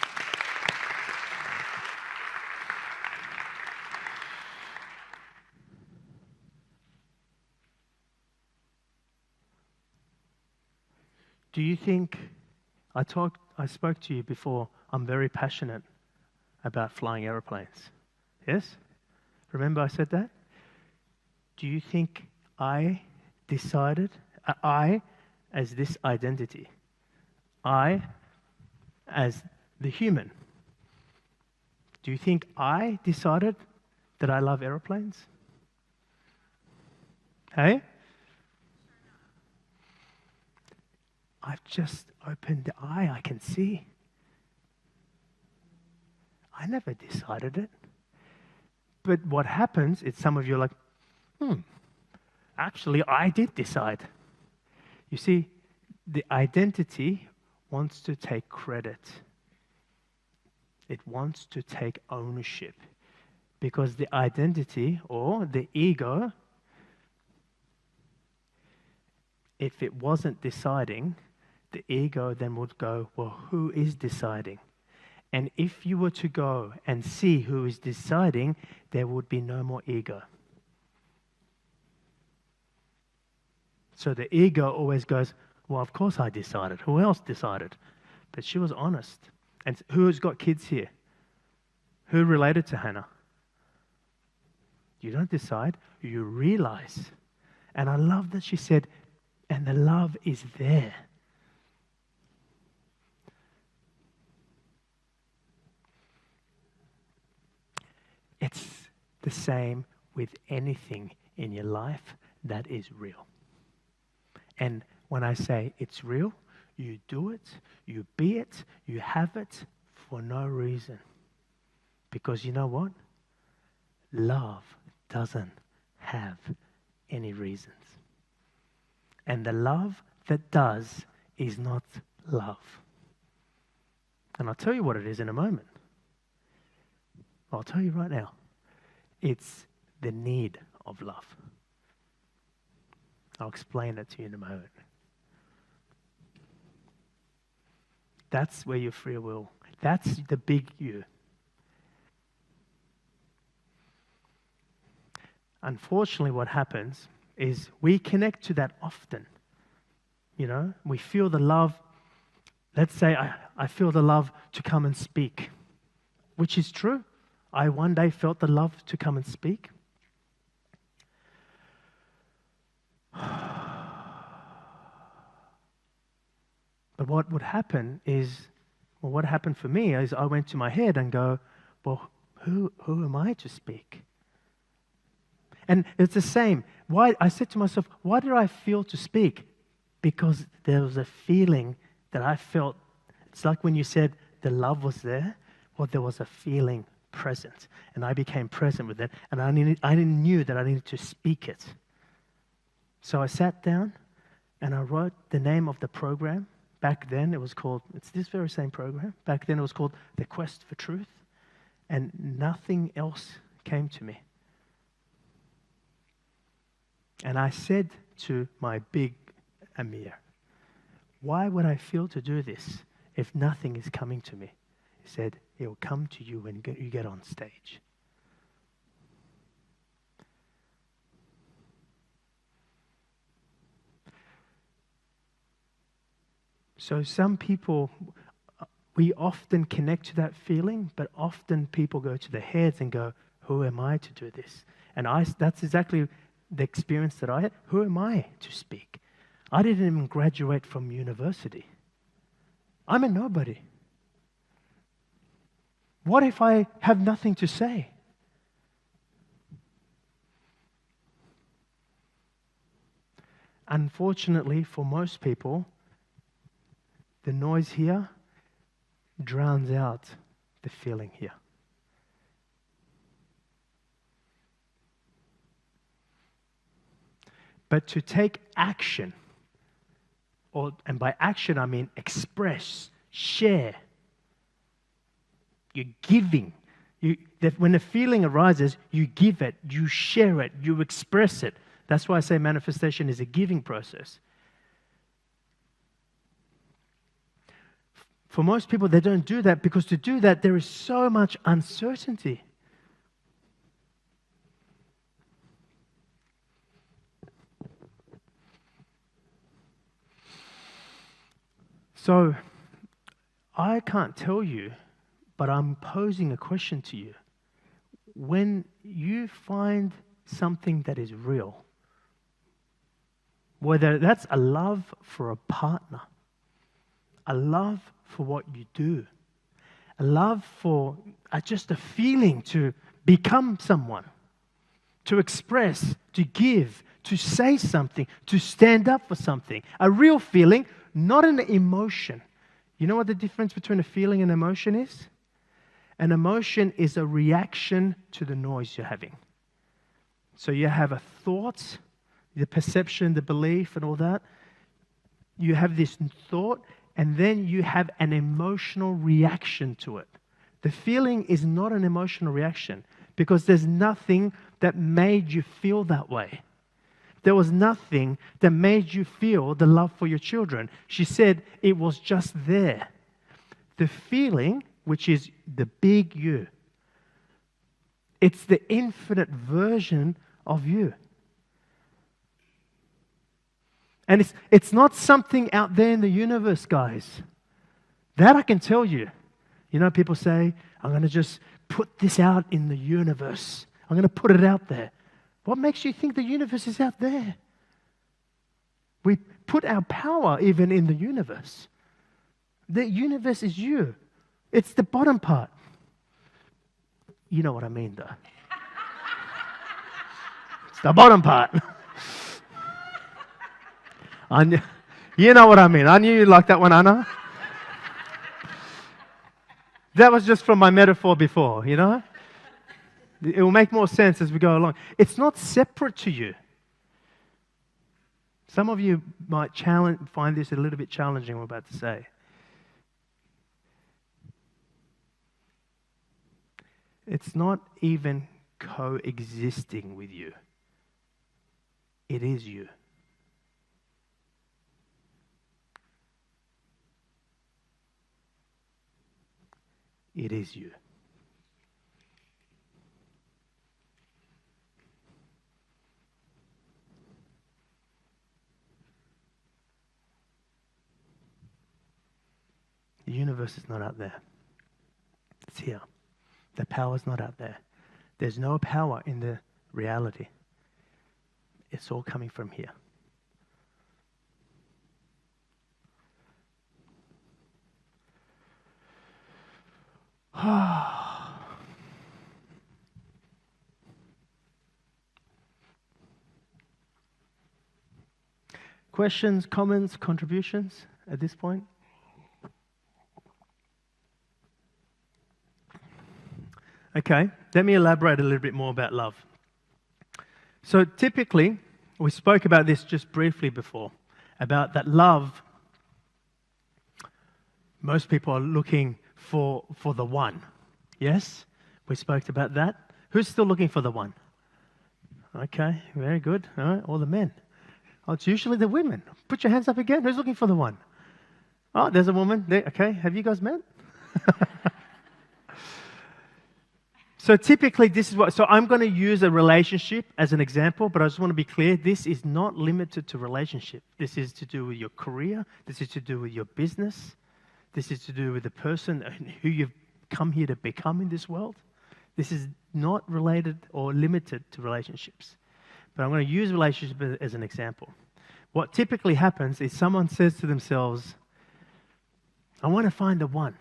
Do you think, I spoke to you before, I'm very passionate about flying aeroplanes. Yes? Remember I said that? Do you think I decided, I as this identity, I as the human, do you think I decided that I love aeroplanes? Hey? I've just opened the eye, I can see. I never decided it. But what happens is some of you are like, actually I did decide. You see, the identity wants to take credit. It wants to take ownership. Because the identity or the ego, if it wasn't deciding, the ego then would go, well, who is deciding? And if you were to go and see who is deciding, there would be no more ego. So the ego always goes, well, of course I decided. Who else decided? But she was honest. And who has got kids here? Who related to Hannah? You don't decide, you realize. And I love that she said, and the love is there. It's the same with anything in your life that is real. And when I say it's real, you do it, you be it, you have it for no reason. Because you know what? Love doesn't have any reasons. And the love that does is not love. And I'll tell you what it is in a moment. I'll tell you right now. It's the need of love. I'll explain it to you in a moment. That's where your free will, that's the big you. Unfortunately, what happens is we connect to that often. You know, we feel the love. Let's say I feel the love to come and speak, which is true. I one day felt the love to come and speak. But what would happen is, well, what happened for me is I went to my head and go, well, who am I to speak? And it's the same. Why I said to myself, why did I feel to speak? Because there was a feeling that I felt. It's like when you said the love was there. Well, there was a feeling present, and I became present with it, and I knew that I needed to speak it. So I sat down, and I wrote the name of the program. Back then, it was called. It's this very same program. Back then, it was called The Quest for Truth, and nothing else came to me. And I said to my big Amir, why would I feel to do this if nothing is coming to me? He said, it will come to you when you get on stage. So some people, we often connect to that feeling, but often people go to their heads and go, who am I to do this? And that's exactly the experience that I had. Who am I to speak? I didn't even graduate from university. I'm a nobody. What if I have nothing to say? Unfortunately, for most people, the noise here drowns out the feeling here. But to take action, and by action I mean express, share, you're giving. When a feeling arises, you give it, you share it, you express it. That's why I say manifestation is a giving process. For most people, they don't do that because to do that, there is so much uncertainty. So, I can't tell you, but I'm posing a question to you. When you find something that is real, whether that's a love for a partner, a love for what you do, a love for just a feeling to become someone, to express, to give, to say something, to stand up for something, a real feeling, not an emotion. You know what the difference between a feeling and emotion is? An emotion is a reaction to the noise you're having. So you have a thought, the perception, the belief, and all that. You have this thought, and then you have an emotional reaction to it. The feeling is not an emotional reaction because there's nothing that made you feel that way. There was nothing that made you feel the love for your children. She said it was just there. The feeling, which is the big you, it's the infinite version of you. And it's not something out there in the universe, guys. That I can tell you. You know, people say, I'm going to just put this out in the universe. I'm going to put it out there. What makes you think the universe is out there? We put our power even in the universe. The universe is you. It's the bottom part. You know what I mean, though. It's the bottom part. I knew, you know what I mean. I knew you'd like that one, Anna. That was just from my metaphor before, you know? It will make more sense as we go along. It's not separate to you. Some of you might find this a little bit challenging, what I'm about to say. It's not even coexisting with you. It is you. It is you. The universe is not out there. It's here. The power is not out there. There's no power in the reality. It's all coming from here. Questions, comments, contributions at this point? Okay, let me elaborate a little bit more about love. So typically, we spoke about this just briefly before, about that love, most people are looking for the one. Yes? We spoke about that. Who's still looking for the one? Okay, very good. All right, all the men. Oh, it's usually the women. Put your hands up again. Who's looking for the one? Oh, there's a woman. There. Okay, have you guys met? So typically this is so I'm going to use a relationship as an example, but I just want to be clear, this is not limited to relationship. This is to do with your career. This is to do with your business. This is to do with the person who you've come here to become in this world. This is not related or limited to relationships. But I'm going to use relationship as an example. What typically happens is someone says to themselves, I want to find the one.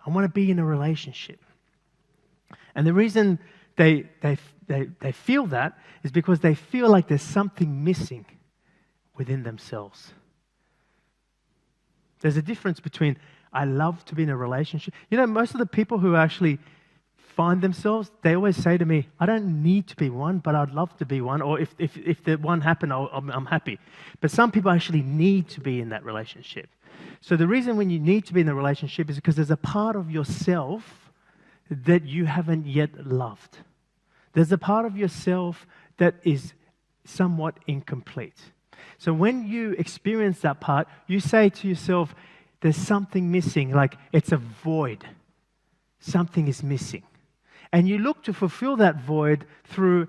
I want to be in a relationship. And the reason they feel that is because they feel like there's something missing within themselves. There's a difference between I love to be in a relationship. You know, most of the people who actually find themselves, they always say to me, I don't need to be one, but I'd love to be one. Or if the one happened, I'm happy. But some people actually need to be in that relationship. So the reason when you need to be in a relationship is because there's a part of yourself that you haven't yet loved. There's a part of yourself that is somewhat incomplete. So when you experience that part, you say to yourself, there's something missing, like it's a void. Something is missing. And you look to fulfill that void through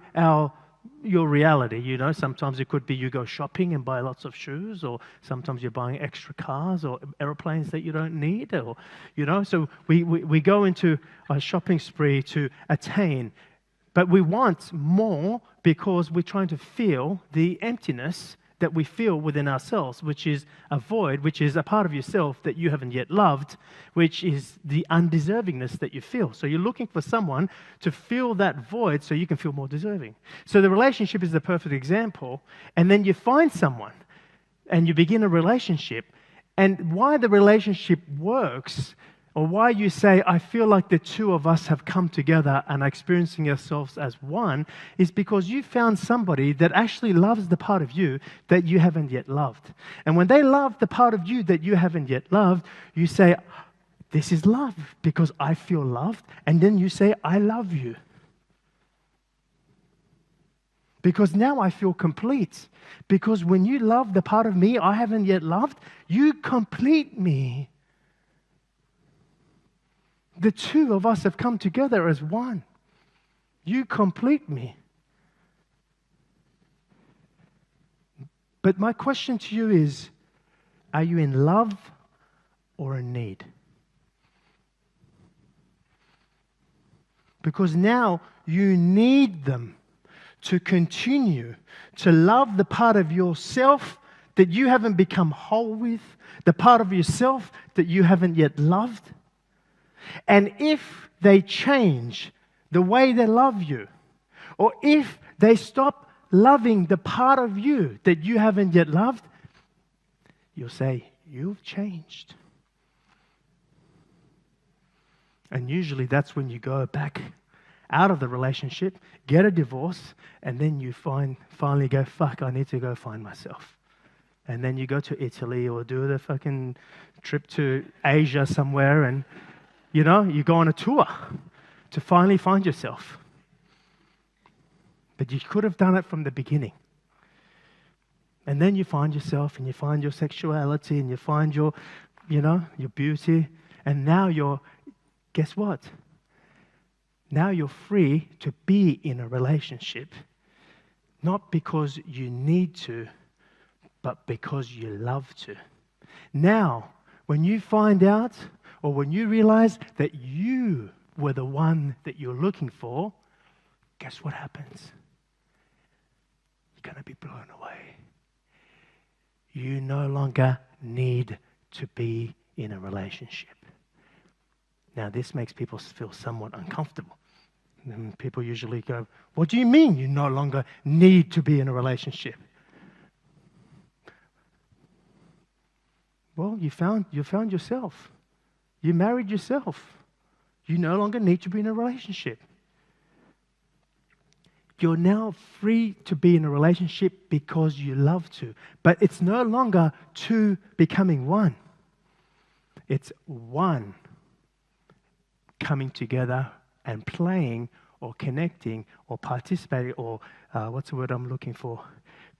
your reality. You know, sometimes it could be you go shopping and buy lots of shoes, or sometimes you're buying extra cars or airplanes that you don't need, or, you know, so we go into a shopping spree to attain, but we want more because we're trying to feel the emptiness that we feel within ourselves, which is a void, which is a part of yourself that you haven't yet loved, which is the undeservingness that you feel. So you're looking for someone to fill that void so you can feel more deserving. So the relationship is the perfect example, and then you find someone and you begin a relationship, and why the relationship works, or why you say, I feel like the two of us have come together and are experiencing ourselves as one, is because you found somebody that actually loves the part of you that you haven't yet loved. And when they love the part of you that you haven't yet loved, you say, this is love because I feel loved. And then you say, I love you. Because now I feel complete. Because when you love the part of me I haven't yet loved, you complete me. The two of us have come together as one. You complete me. But my question to you is, are you in love or in need? Because now you need them to continue to love the part of yourself that you haven't become whole with, the part of yourself that you haven't yet loved. And if they change the way they love you, or if they stop loving the part of you that you haven't yet loved, you'll say, "You've changed." And usually that's when you go back out of the relationship, get a divorce, and then you finally go, "Fuck, I need to go find myself." And then you go to Italy or do the fucking trip to Asia somewhere, and you go on a tour to finally find yourself. But you could have done it from the beginning. And then you find yourself, and you find your sexuality, and you find your beauty, and now guess what? Now you're free to be in a relationship, not because you need to, but because you love to. Now, when you find out, or when you realize that you were the one that you're looking for, guess what happens? You're going to be blown away. You no longer need to be in a relationship. Now, this makes people feel somewhat uncomfortable. And people usually go, "What do you mean you no longer need to be in a relationship?" Well, you found yourself. You married yourself. You no longer need to be in a relationship. You're now free to be in a relationship because you love to. But it's no longer two becoming one. It's one coming together and playing or connecting or participating or, what's the word I'm looking for?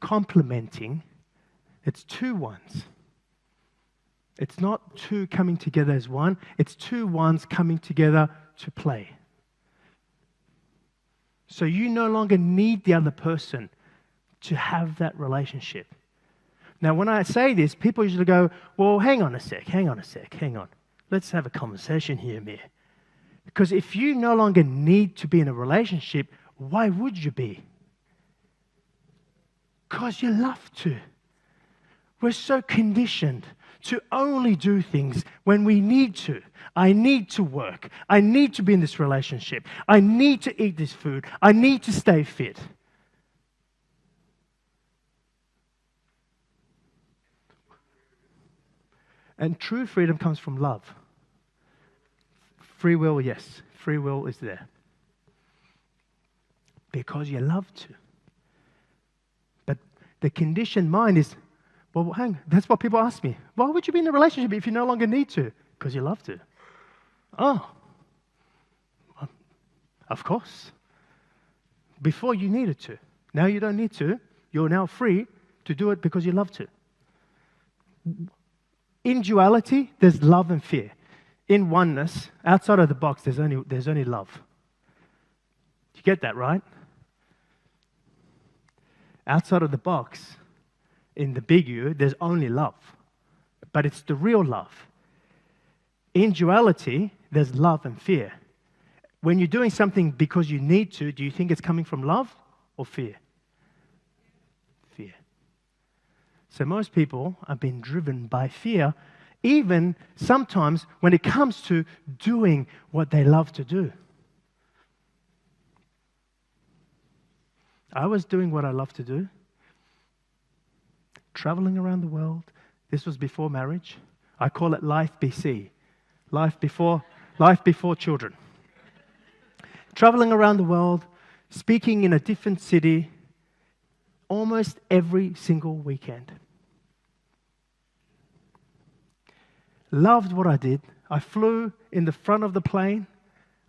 Complementing. It's two ones. It's not two coming together as one. It's two ones coming together to play. So you no longer need the other person to have that relationship. Now, when I say this, people usually go, "Well, hang on a sec. Let's have a conversation here, Amir. Because if you no longer need to be in a relationship, why would you be? Because you love to. We're so conditioned to only do things when we need to. I need to work. I need to be in this relationship. I need to eat this food. I need to stay fit. And true freedom comes from love. Free will, yes. Free will is there. Because you love to. But the conditioned mind is, well, hang, that's what people ask me. Why would you be in a relationship if you no longer need to? Because you love to. Oh, well, of course. Before you needed to. Now you don't need to. You're now free to do it because you love to. In duality, there's love and fear. In oneness, outside of the box, there's only love. You get that, right? Outside of the box, in the big you, there's only love. But it's the real love. In duality, there's love and fear. When you're doing something because you need to, do you think it's coming from love or fear? Fear. So most people are being driven by fear, even sometimes when it comes to doing what they love to do. I was doing what I love to do, traveling around the world. This was before marriage. I call it life BC, life before children. Traveling around the world, speaking in a different city, almost every single weekend. Loved what I did. I flew in the front of the plane.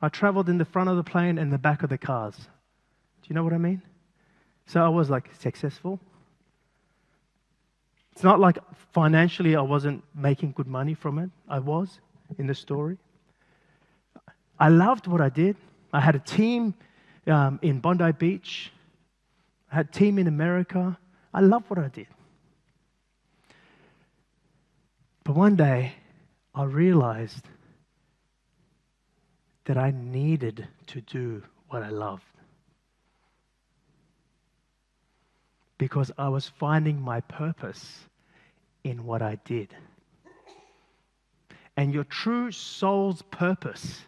I traveled in the front of the plane and the back of the cars. Do you know what I mean? So I was like successful. It's not like financially I wasn't making good money from it. I was in the story. I loved what I did. I had a team in Bondi Beach. I had a team in America. I loved what I did. But one day, I realized that I needed to do what I loved. Because I was finding my purpose in what I did. And your true soul's purpose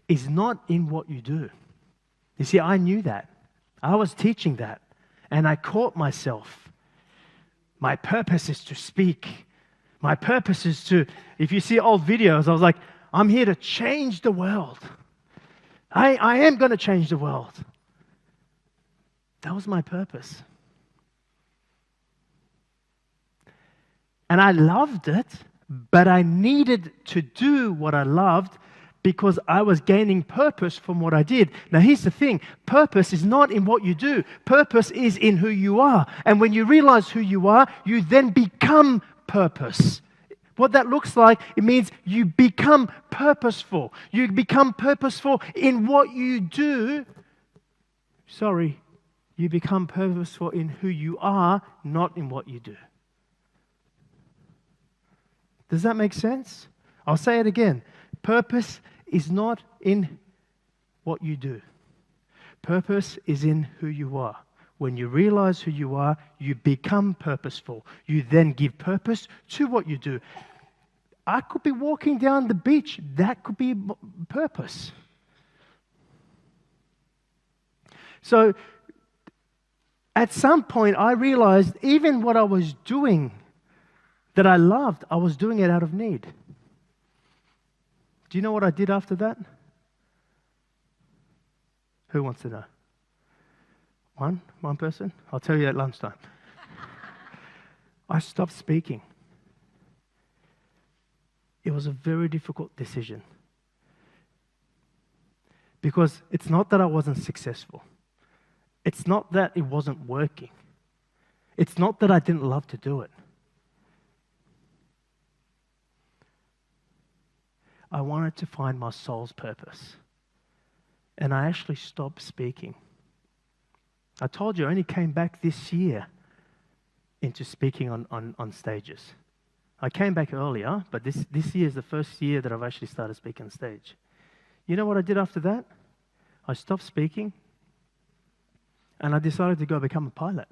is not in what you do. You see, I knew that. I was teaching that. And I caught myself. My purpose is to speak My purpose is to, if you see old videos, I was like, I'm here to change the world. I am going to change the world. That was my purpose. And I loved it, but I needed to do what I loved because I was gaining purpose from what I did. Now, here's the thing. Purpose is not in what you do. Purpose is in who you are. And when you realize who you are, you then become purpose. What that looks like, it means you become purposeful. You become purposeful in what you do. You become purposeful in who you are, not in what you do. Does that make sense? I'll say it again. Purpose is not in what you do. Purpose is in who you are. When you realize who you are, you become purposeful. You then give purpose to what you do. I could be walking down the beach. That could be purpose. So, at some point, I realized even what I was doing that I loved, I was doing it out of need. Do you know what I did after that? Who wants to know? One person? I'll tell you at lunchtime. I stopped speaking. It was a very difficult decision. Because it's not that I wasn't successful. It's not that it wasn't working. It's not that I didn't love to do it. I wanted to find my soul's purpose. And I actually stopped speaking. I told you I only came back this year into speaking on stages. I came back earlier, but this year is the first year that I've actually started speaking on stage. You know what I did after that? I stopped speaking, and I decided to go become a pilot.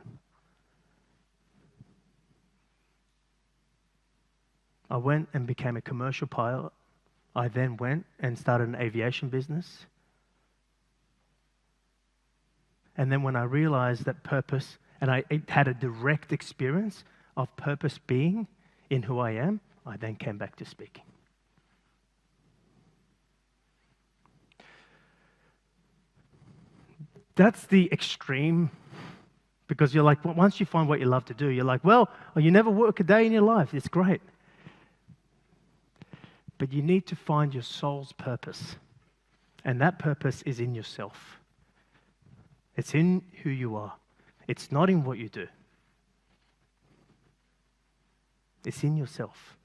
I went and became a commercial pilot. I then went and started an aviation business. And then when I realized that purpose, and I had a direct experience of purpose being in who I am, I then came back to speaking. That's the extreme, because you're like, well, once you find what you love to do, you're like, well, you never work a day in your life. It's great. But you need to find your soul's purpose. And that purpose is in yourself. It's in who you are. It's not in what you do. It's in yourself.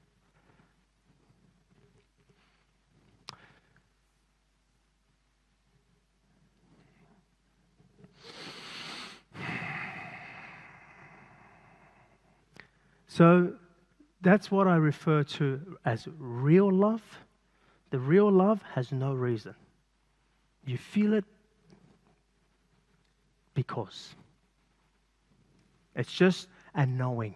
So that's what I refer to as real love. The real love has no reason. You feel it because. It's just a knowing.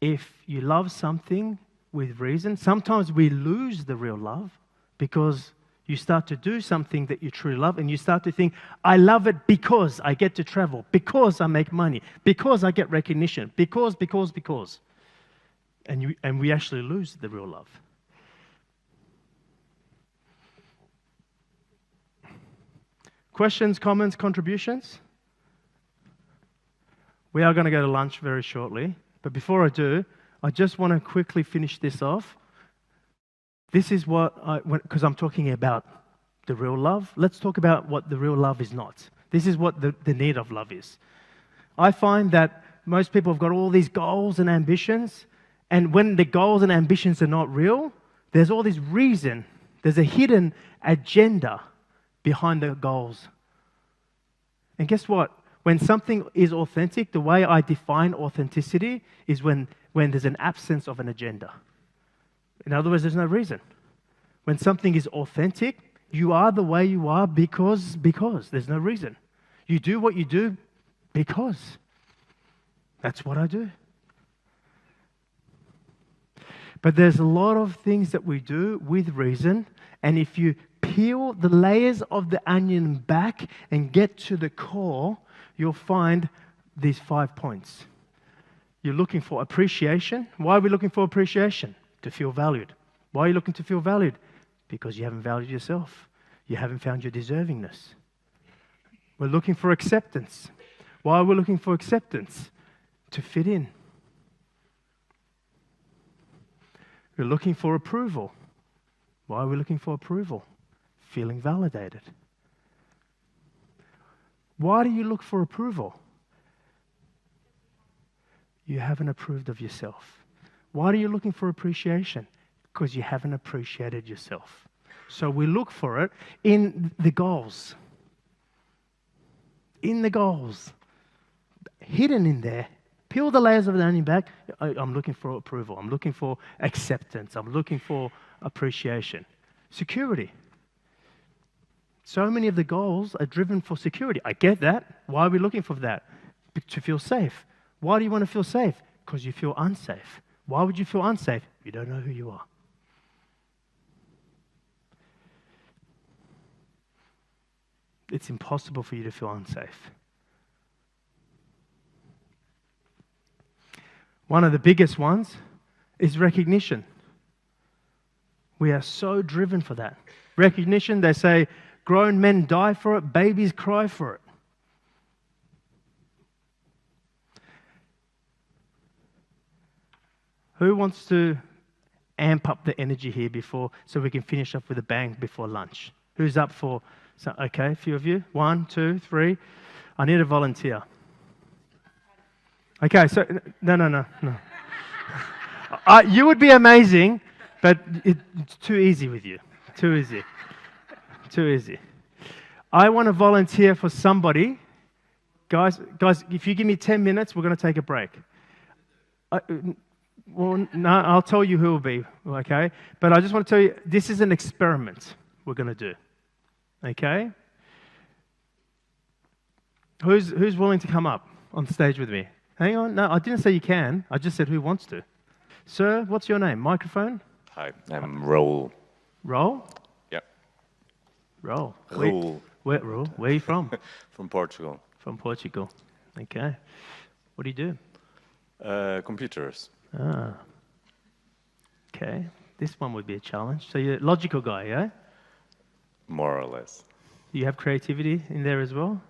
If you love something with reason, sometimes we lose the real love because you start to do something that you truly love and you start to think, I love it because I get to travel, because I make money, because I get recognition, because. And we actually lose the real love. Questions, comments, contributions? We are going to go to lunch very shortly. But before I do, I just want to quickly finish this off. This is what because I'm talking about the real love. Let's talk about what the real love is not. This is what the need of love is. I find that most people have got all these goals and ambitions, and when the goals and ambitions are not real, there's all this reason. There's a hidden agenda behind the goals. And guess what? When something is authentic, the way I define authenticity is when there's an absence of an agenda. In other words, there's no reason. When something is authentic, you are the way you are because there's no reason. You do what you do because. That's what I do. But there's a lot of things that we do with reason, and if you peel the layers of the onion back and get to the core, you'll find these 5 points. You're looking for appreciation. Why are we looking for appreciation? To feel valued. Why are you looking to feel valued? Because you haven't valued yourself. You haven't found your deservingness. We're looking for acceptance. Why are we looking for acceptance? To fit in. We're looking for approval. Why are we looking for approval? Feeling validated. Why do you look for approval? You haven't approved of yourself. Why are you looking for appreciation? Because you haven't appreciated yourself. So we look for it in the goals. In the goals. Hidden in there. Peel the layers of the onion back. I'm looking for approval. I'm looking for acceptance. I'm looking for appreciation. Security. So many of the goals are driven for security. I get that. Why are we looking for that? To feel safe. Why do you want to feel safe? Because you feel unsafe. Why would you feel unsafe? You don't know who you are. It's impossible for you to feel unsafe. One of the biggest ones is recognition. We are so driven for that. Recognition, they say, grown men die for it, babies cry for it. Who wants to amp up the energy here so we can finish up with a bang before lunch? Who's up for? Okay, a few of you. 1, 2, 3. I need a volunteer. Okay, so no. You would be amazing, but it's too easy with you. Too easy. I want to volunteer for somebody. Guys, if you give me 10 minutes, we're going to take a break. Well, no, I'll tell you who will be, okay? But I just want to tell you, this is an experiment we're going to do, okay? Who's willing to come up on stage with me? Hang on, no, I didn't say you can. I just said who wants to. Sir, what's your name? Microphone? Hi, I'm Raul. Raul? Yep. Raul. Raul. Raul? Where are you from? From Portugal. From Portugal. Okay. What do you do? Computers. Ah. Okay. This one would be a challenge. So you're a logical guy, yeah? More or less. You have creativity in there as well?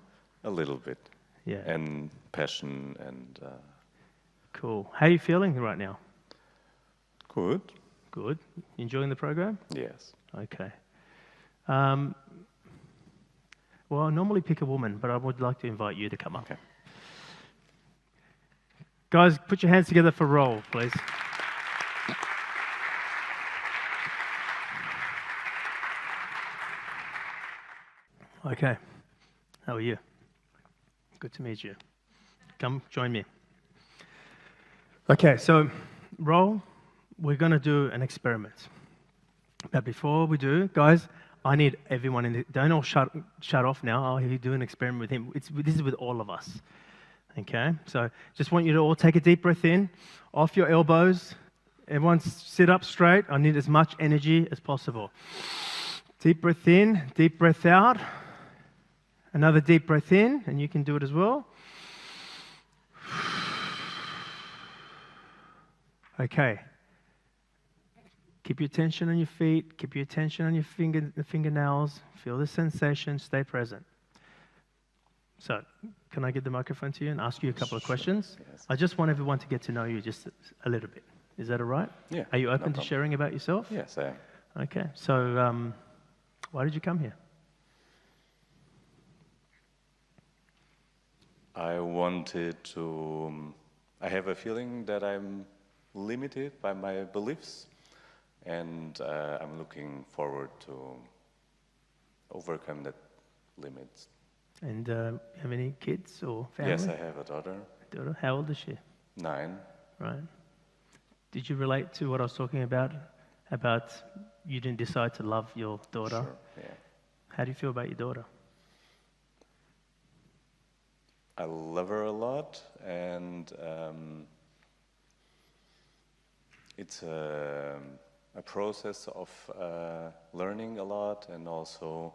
A little bit. Yeah. And passion and... Cool. How are you feeling right now? Good. Good. Enjoying the program? Yes. Okay. Well, I normally pick a woman, but I would like to invite you to come up. Okay. Guys, put your hands together for Raul, please. Okay. How are you? Good to meet you. Come join me. Okay, so Raul, we're going to do an experiment. But before we do, guys, I need everyone in the... Don't all shut off now. I'll do an experiment with him. This is with all of us. Okay? So just want you to all take a deep breath in, off your elbows. Everyone sit up straight. I need as much energy as possible. Deep breath in, deep breath out. Another deep breath in, and you can do it as well. Okay. Keep your attention on your feet. Keep your attention on your fingernails. Feel the sensation. Stay present. So, can I give the microphone to you and ask you a couple of questions? Yes. I just want everyone to get to know you just a little bit. Is that all right? Yeah. Are you open no to problem. sharing about yourself? Yes, I am. Okay. So, why did you come here? I wanted to... I have a feeling that I'm limited by my beliefs, and I'm looking forward to overcome that limits. And have any kids or family? Yes, I have a daughter. Daughter? How old is she? 9. Right. Did you relate to what I was talking about you didn't decide to love your daughter? Sure, yeah. How do you feel about your daughter? I love her a lot, and it's a process of learning a lot, and also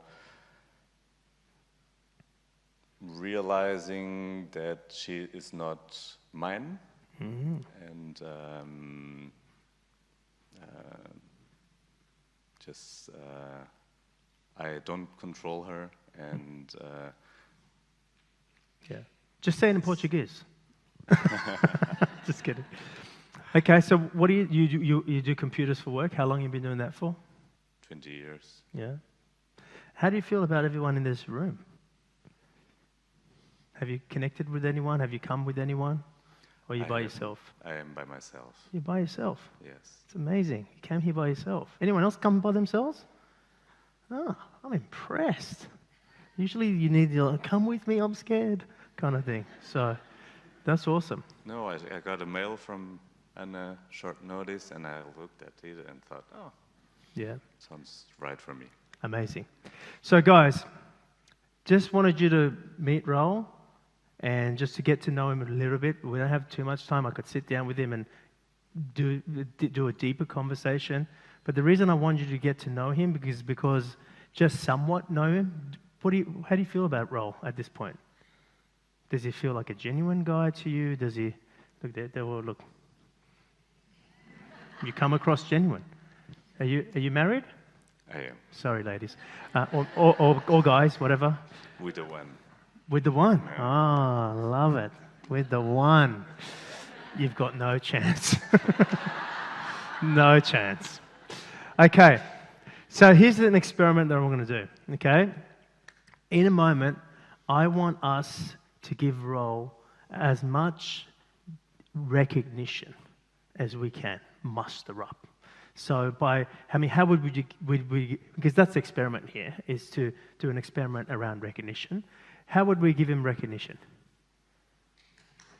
realizing that she is not mine, and just I don't control her, and Yeah. Just say it in Portuguese. Just kidding. Okay, so what do you do computers for work? How long have you been doing that for? 20 years. Yeah. How do you feel about everyone in this room? Have you connected with anyone? Have you come with anyone? Or are you by yourself? I am by myself. You're by yourself? Yes. It's amazing. You came here by yourself. Anyone else come by themselves? Oh, I'm impressed. Usually you need to come with me, I'm scared, kind of thing. So that's awesome. No, I got a mail from Anna short notice, and I looked at it and thought, oh, Yeah. sounds right for me. Amazing. So guys, just wanted you to meet Raul and just to get to know him a little bit. We don't have too much time. I could sit down with him and do a deeper conversation. But the reason I want you to get to know him is because just somewhat know him. How do you feel about Raul at this point? Does he feel like a genuine guy to you? Does he look there? Look. You come across genuine. Are you married? I am. Sorry, ladies. Or guys, whatever. With the one. With the one. Yeah. Ah, love it. With the one. You've got no chance. No chance. Okay. So here's an experiment that I'm going to do. Okay. In a moment, I want us to give Raul as much recognition as we can muster up. So how would we, because that's the experiment here, is to do an experiment around recognition. How would we give him recognition?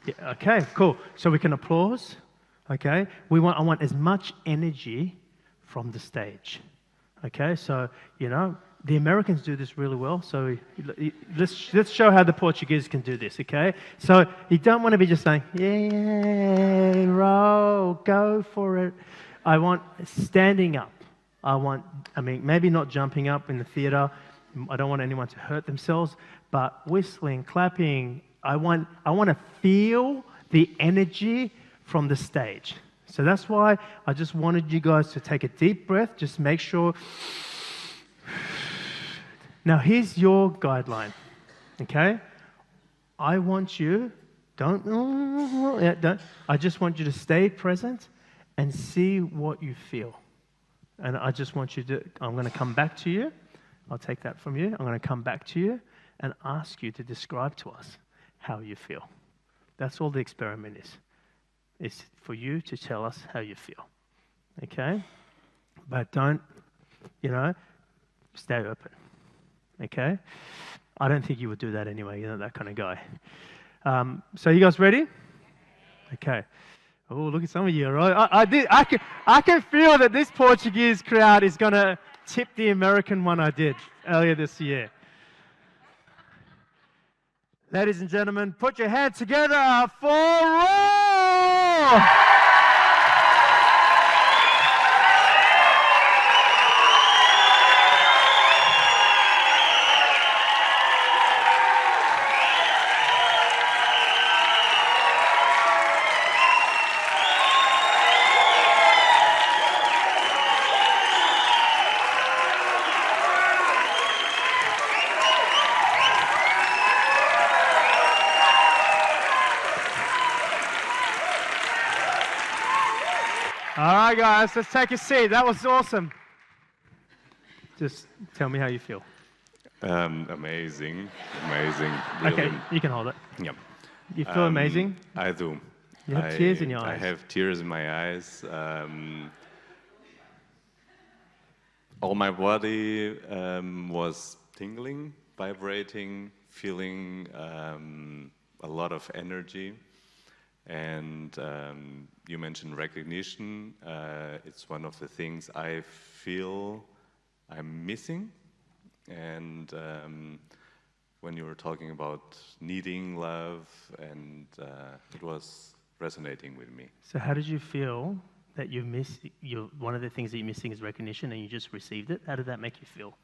Yeah, okay, cool. So we can applause, okay? I want as much energy from the stage, okay? So, the Americans do this really well, so let's show how the Portuguese can do this, okay? So you don't want to be just saying, yay, roll, go for it. I want standing up. Maybe not jumping up in the theater. I don't want anyone to hurt themselves, but whistling, clapping. I want to feel the energy from the stage. So that's why I just wanted you guys to take a deep breath. Just make sure. Now, here's your guideline, okay? I want you, I just want you to stay present and see what you feel. And I just want you I'm going to come back to you. I'll take that from you. I'm going to come back to you and ask you to describe to us how you feel. That's all the experiment is. It's for you to tell us how you feel, okay? But don't, stay open. Okay? I don't think you would do that anyway. You're not that kind of guy. So you guys ready? Okay. Oh, look at some of you, right? I can feel that this Portuguese crowd is going to tip the American one I did earlier this year. Ladies and gentlemen, put your hands together for Raw! All right, guys, let's take a seat. That was awesome. Just tell me how you feel. Amazing. Brilliant. Okay, you can hold it. Yep. You feel amazing? I do. You have tears in your eyes. I have tears in my eyes. All my body was tingling, vibrating, feeling a lot of energy. And you mentioned recognition. It's one of the things I feel I'm missing. And when you were talking about needing love, and it was resonating with me. So how did you feel that one of the things that you're missing is recognition, and you just received it? How did that make you feel?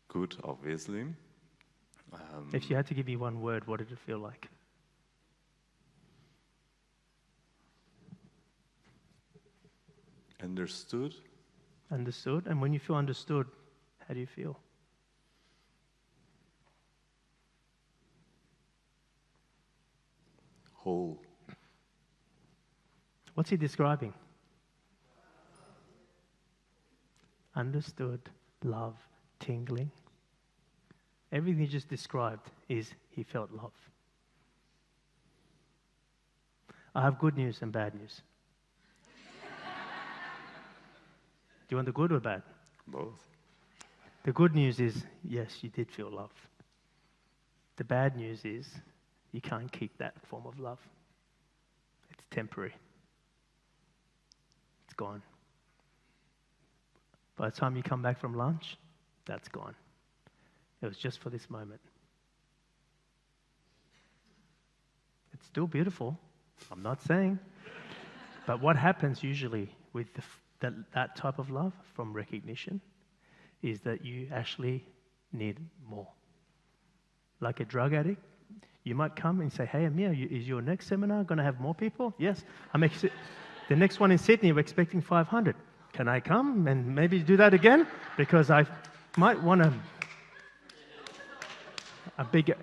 Good, obviously. If you had to give me one word, what did it feel like? Understood. Understood. And when you feel understood, how do you feel? Whole. What's he describing? Understood, love, tingling. Everything he just described is he felt love. I have good news and bad news. Do you want the good or bad? Both. The good news is, yes, you did feel love. The bad news is, you can't keep that form of love. It's temporary. It's gone. By the time you come back from lunch, that's gone. It was just for this moment. It's still beautiful, I'm not saying. But what happens usually with that type of love from recognition is that you actually need more. Like a drug addict, you might come and say, hey, Amir, is your next seminar going to have more people? Yes. The next one in Sydney, we're expecting 500. Can I come and maybe do that again? Because I might want a bigger...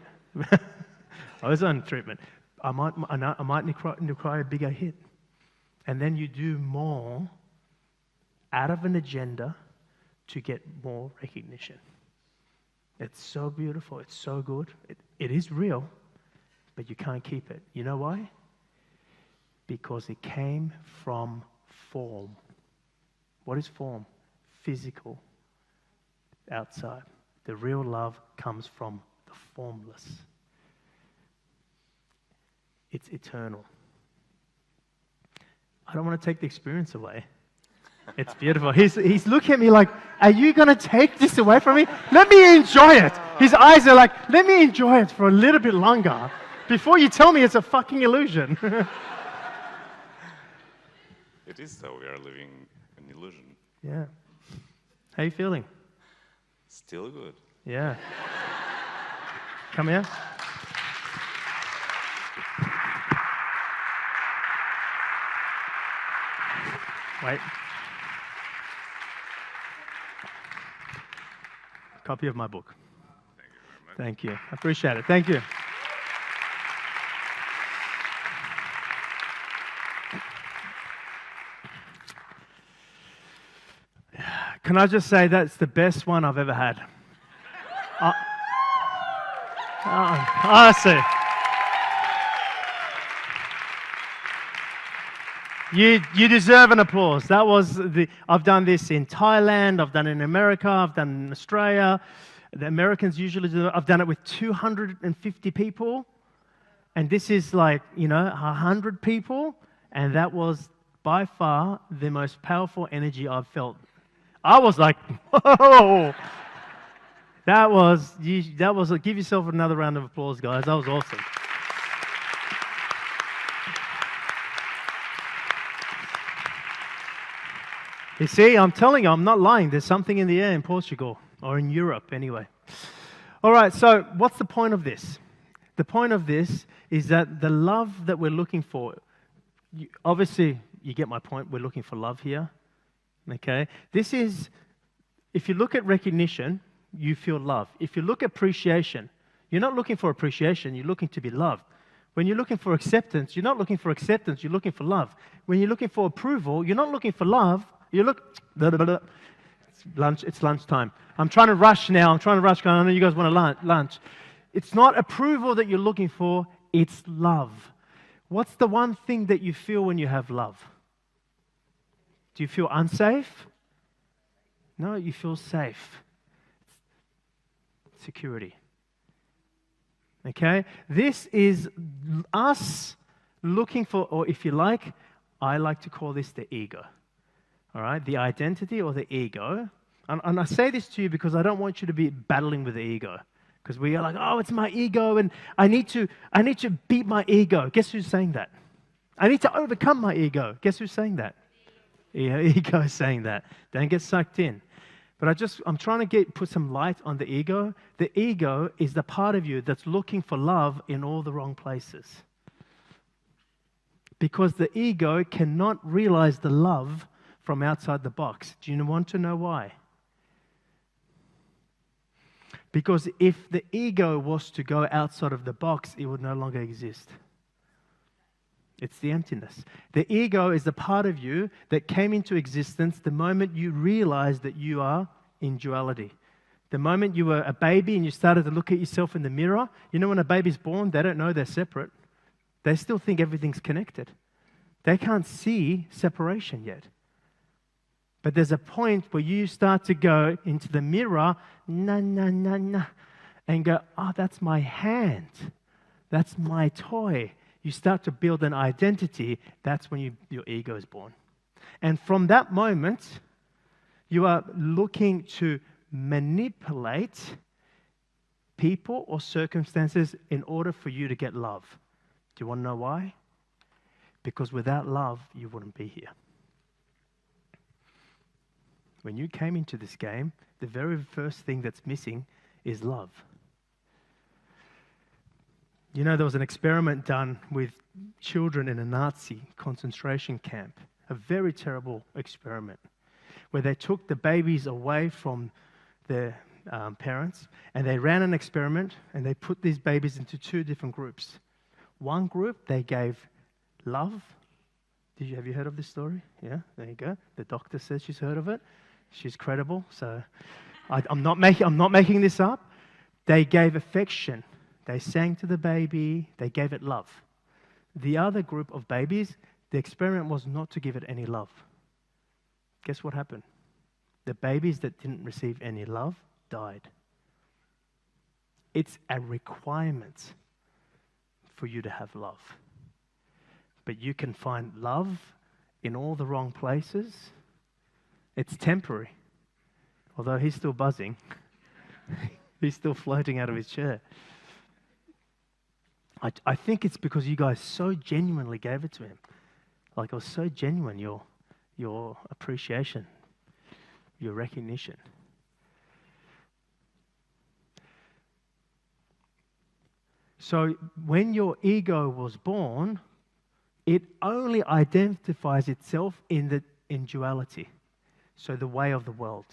I was on treatment. I might require a bigger hit. And then you do more out of an agenda to get more recognition. It's so beautiful. It's so good. It is real, but you can't keep it. You know why? Because it came from form. What is form? Physical, outside. The real love comes from the formless. It's eternal. I don't want to take the experience away. It's beautiful. He's looking at me like, are you going to take this away from me? Let me enjoy it. His eyes are like, let me enjoy it for a little bit longer before you tell me it's a fucking illusion. It is though, we are living an illusion. Yeah. How you feeling? Still good. Yeah. Come here. Wait. Copy of my book. Thank you very much. Thank you. I appreciate it. Thank you. Can I just say that's the best one I've ever had? Honestly. You deserve an applause. I've done this in Thailand, I've done it in America, I've done it in Australia. The Americans usually do it. I've done it with 250 people. And this is like, 100 people. And that was by far the most powerful energy I've felt. I was like, whoa. Give yourself another round of applause, guys. That was awesome. You see, I'm telling you, I'm not lying. There's something in the air in Portugal, or in Europe anyway. All right, so what's the point of this? The point of this is that the love that we're looking for, obviously, you get my point, we're looking for love here, okay? This is, if you look at recognition, you feel love. If you look at appreciation, you're not looking for appreciation, you're looking to be loved. When you're looking for acceptance, you're not looking for acceptance, you're looking for love. When you're looking for approval, you're not looking for love, it's lunchtime. I'm trying to rush now. Because I know you guys want to lunch. It's not approval that you're looking for, it's love. What's the one thing that you feel when you have love? Do you feel unsafe? No, you feel safe. Security. Okay? This is us looking for, or if you like, I like to call this the ego. All right, the identity or the ego. And I say this to you because I don't want you to be battling with the ego. Because we are like, oh, it's my ego, and I need to beat my ego. Guess who's saying that? I need to overcome my ego. Guess who's saying that? Yeah, ego is saying that. Don't get sucked in. But I'm trying to put some light on the ego. The ego is the part of you that's looking for love in all the wrong places. Because the ego cannot realize the love from outside the box. Do you want to know why? Because if the ego was to go outside of the box, it would no longer exist. It's the emptiness. The ego is the part of you that came into existence the moment you realized that you are in duality. The moment you were a baby and you started to look at yourself in the mirror, you know when a baby's born, they don't know they're separate. They still think everything's connected. They can't see separation yet. But there's a point where you start to go into the mirror, and go, oh, that's my hand. That's my toy. You start to build an identity. That's when your ego is born. And from that moment, you are looking to manipulate people or circumstances in order for you to get love. Do you want to know why? Because without love, you wouldn't be here. When you came into this game, the very first thing that's missing is love. You know, there was an experiment done with children in a Nazi concentration camp, a very terrible experiment, where they took the babies away from their parents, and they ran an experiment, and they put these babies into two different groups. One group, they gave love. Have you heard of this story? Yeah, there you go. The doctor says she's heard of it. She's credible, so I'm not making this up. They gave affection. They sang to the baby. They gave it love. The other group of babies, the experiment was not to give it any love. Guess what happened? The babies that didn't receive any love died. It's a requirement for you to have love. But you can find love in all the wrong places. It's temporary. Although he's still buzzing. He's still floating out of his chair. I think it's because you guys so genuinely gave it to him. Like it was so genuine, your appreciation, your recognition. So when your ego was born, it only identifies itself in duality. So the way of the world.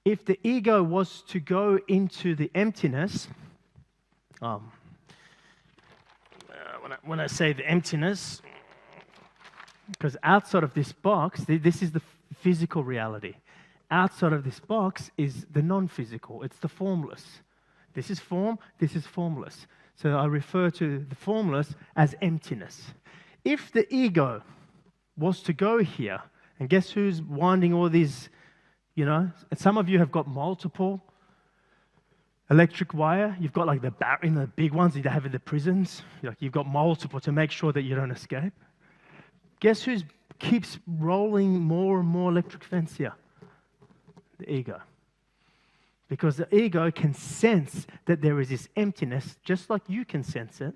If the ego was to go into the emptiness, when I say the emptiness, because outside of this box, this is the physical reality. Outside of this box is the non-physical. It's the formless. This is form, this is formless. So I refer to the formless as emptiness. If the ego was to go here, and guess who's winding all these, and some of you have got multiple electric wire. You've got like the big ones that you have in the prisons. You've got multiple to make sure that you don't escape. Guess who keeps rolling more and more electric fence here? The ego. Because the ego can sense that there is this emptiness, just like you can sense it.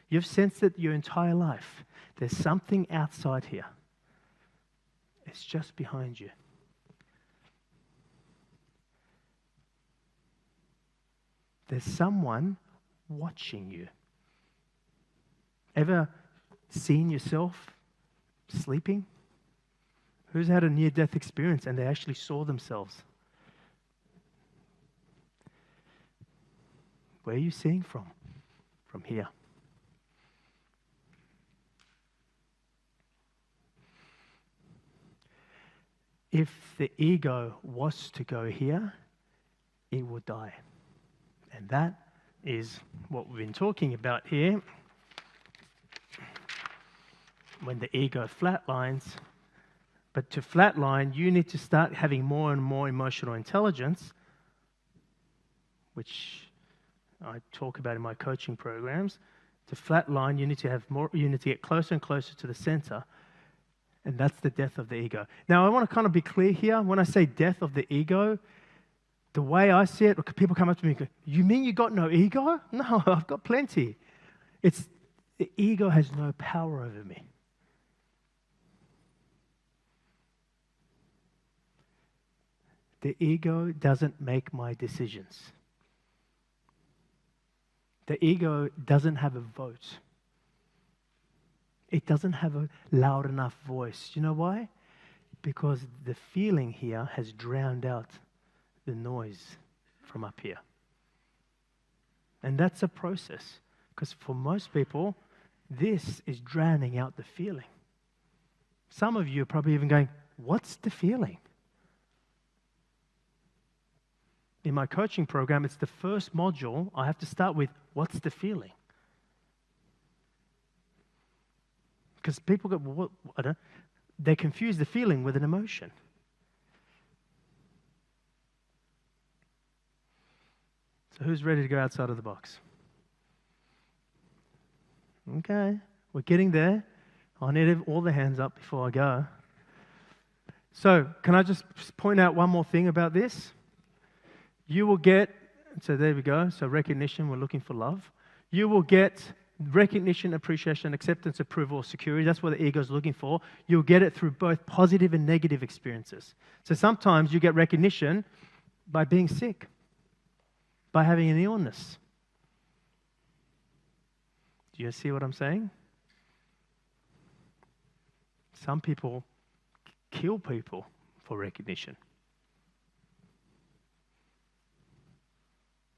You've sensed it your entire life. There's something outside here. It's just behind you. There's someone watching you. Ever seen yourself sleeping? Who's had a near-death experience and they actually saw themselves? Where are you seeing from? From here. If the ego was to go here, it would die. And that is what we've been talking about here. When the ego flatlines, but to flatline, you need to start having more and more emotional intelligence, which I talk about in my coaching programs. To flatline, you need to get closer and closer to the center. And that's the death of the ego. Now, I want to kind of be clear here. When I say death of the ego, the way I see it, people come up to me and go, you mean you got no ego? No, I've got plenty. The ego has no power over me. The ego doesn't make my decisions. The ego doesn't have a vote. It doesn't have a loud enough voice. You know why? Because the feeling here has drowned out the noise from up here. And that's a process. Because for most people, this is drowning out the feeling. Some of you are probably even going, what's the feeling? In my coaching program, it's the first module. I have to start with, what's the feeling? Because people go, well, they confuse the feeling with an emotion. So who's ready to go outside of the box? Okay, we're getting there. I need all the hands up before I go. So can I just point out one more thing about this? You will get, so there we go, so recognition, we're looking for love. You will get recognition, appreciation, acceptance, approval, security. That's what the ego is looking for. You'll get it through both positive and negative experiences. So sometimes you get recognition by being sick, by having an illness. Do you see what I'm saying? Some people kill people for recognition.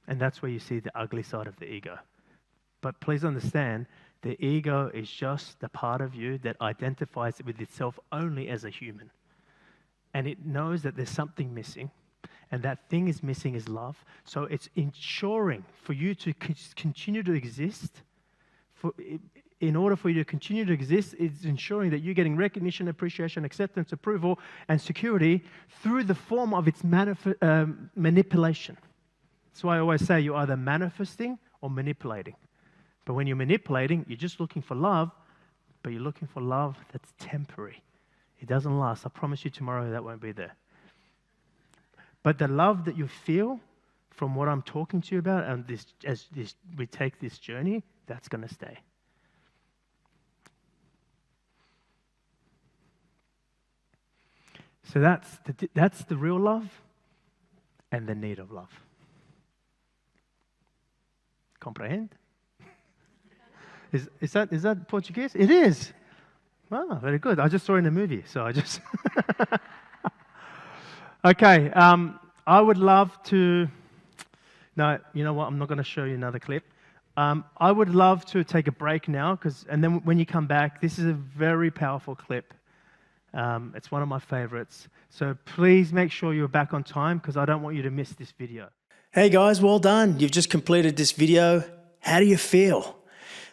And that's where you see the ugly side of the ego. But please understand, the ego is just the part of you that identifies with itself only as a human. And it knows that there's something missing, and that thing is missing is love. So it's ensuring for you to continue to exist. In order for you to continue to exist, it's ensuring that you're getting recognition, appreciation, acceptance, approval, and security through the form of its manipulation. That's why I always say you're either manifesting or manipulating. But when you're manipulating, you're just looking for love, but you're looking for love that's temporary. It doesn't last. I promise you tomorrow that won't be there. But the love that you feel from what I'm talking to you about, and we take this journey, that's going to stay. So that's the real love and the need of love. Comprehend? Is that Portuguese? It is. Wow, very good. I just saw it in a movie, so I just... Okay, I would love to... No, you know what? I'm not going to show you another clip. I would love to take a break now, and then when you come back, this is a very powerful clip. It's one of my favorites. So please make sure you're back on time, because I don't want you to miss this video. Hey guys, well done. You've just completed this video. How do you feel?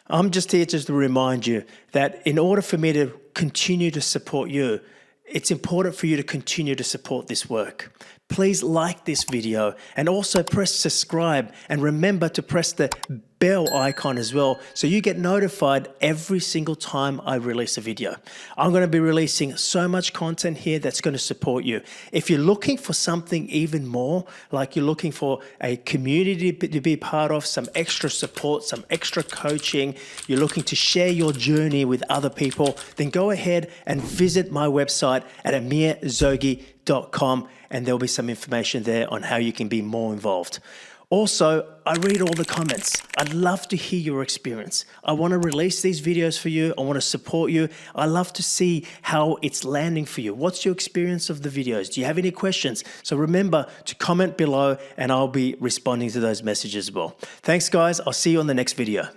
I'm just here just to remind you that in order for me to continue to support you, it's important for you to continue to support this work. Please like this video and also press subscribe, and remember to press the bell icon as well so you get notified every single time I release a video. I'm going to be releasing so much content here that's going to support you. If you're looking for something even more, like you're looking for a community to be part of, some extra support, some extra coaching, you're looking to share your journey with other people, then go ahead and visit my website at amirzoghi.com, and there'll be some information there on how you can be more involved. Also, I read all the comments. I'd love to hear your experience. I want to release these videos for you. I want to support you. I love to see how it's landing for you. What's your experience of the videos? Do you have any questions? So remember to comment below, and I'll be responding to those messages as well. Thanks, guys. I'll see you on the next video.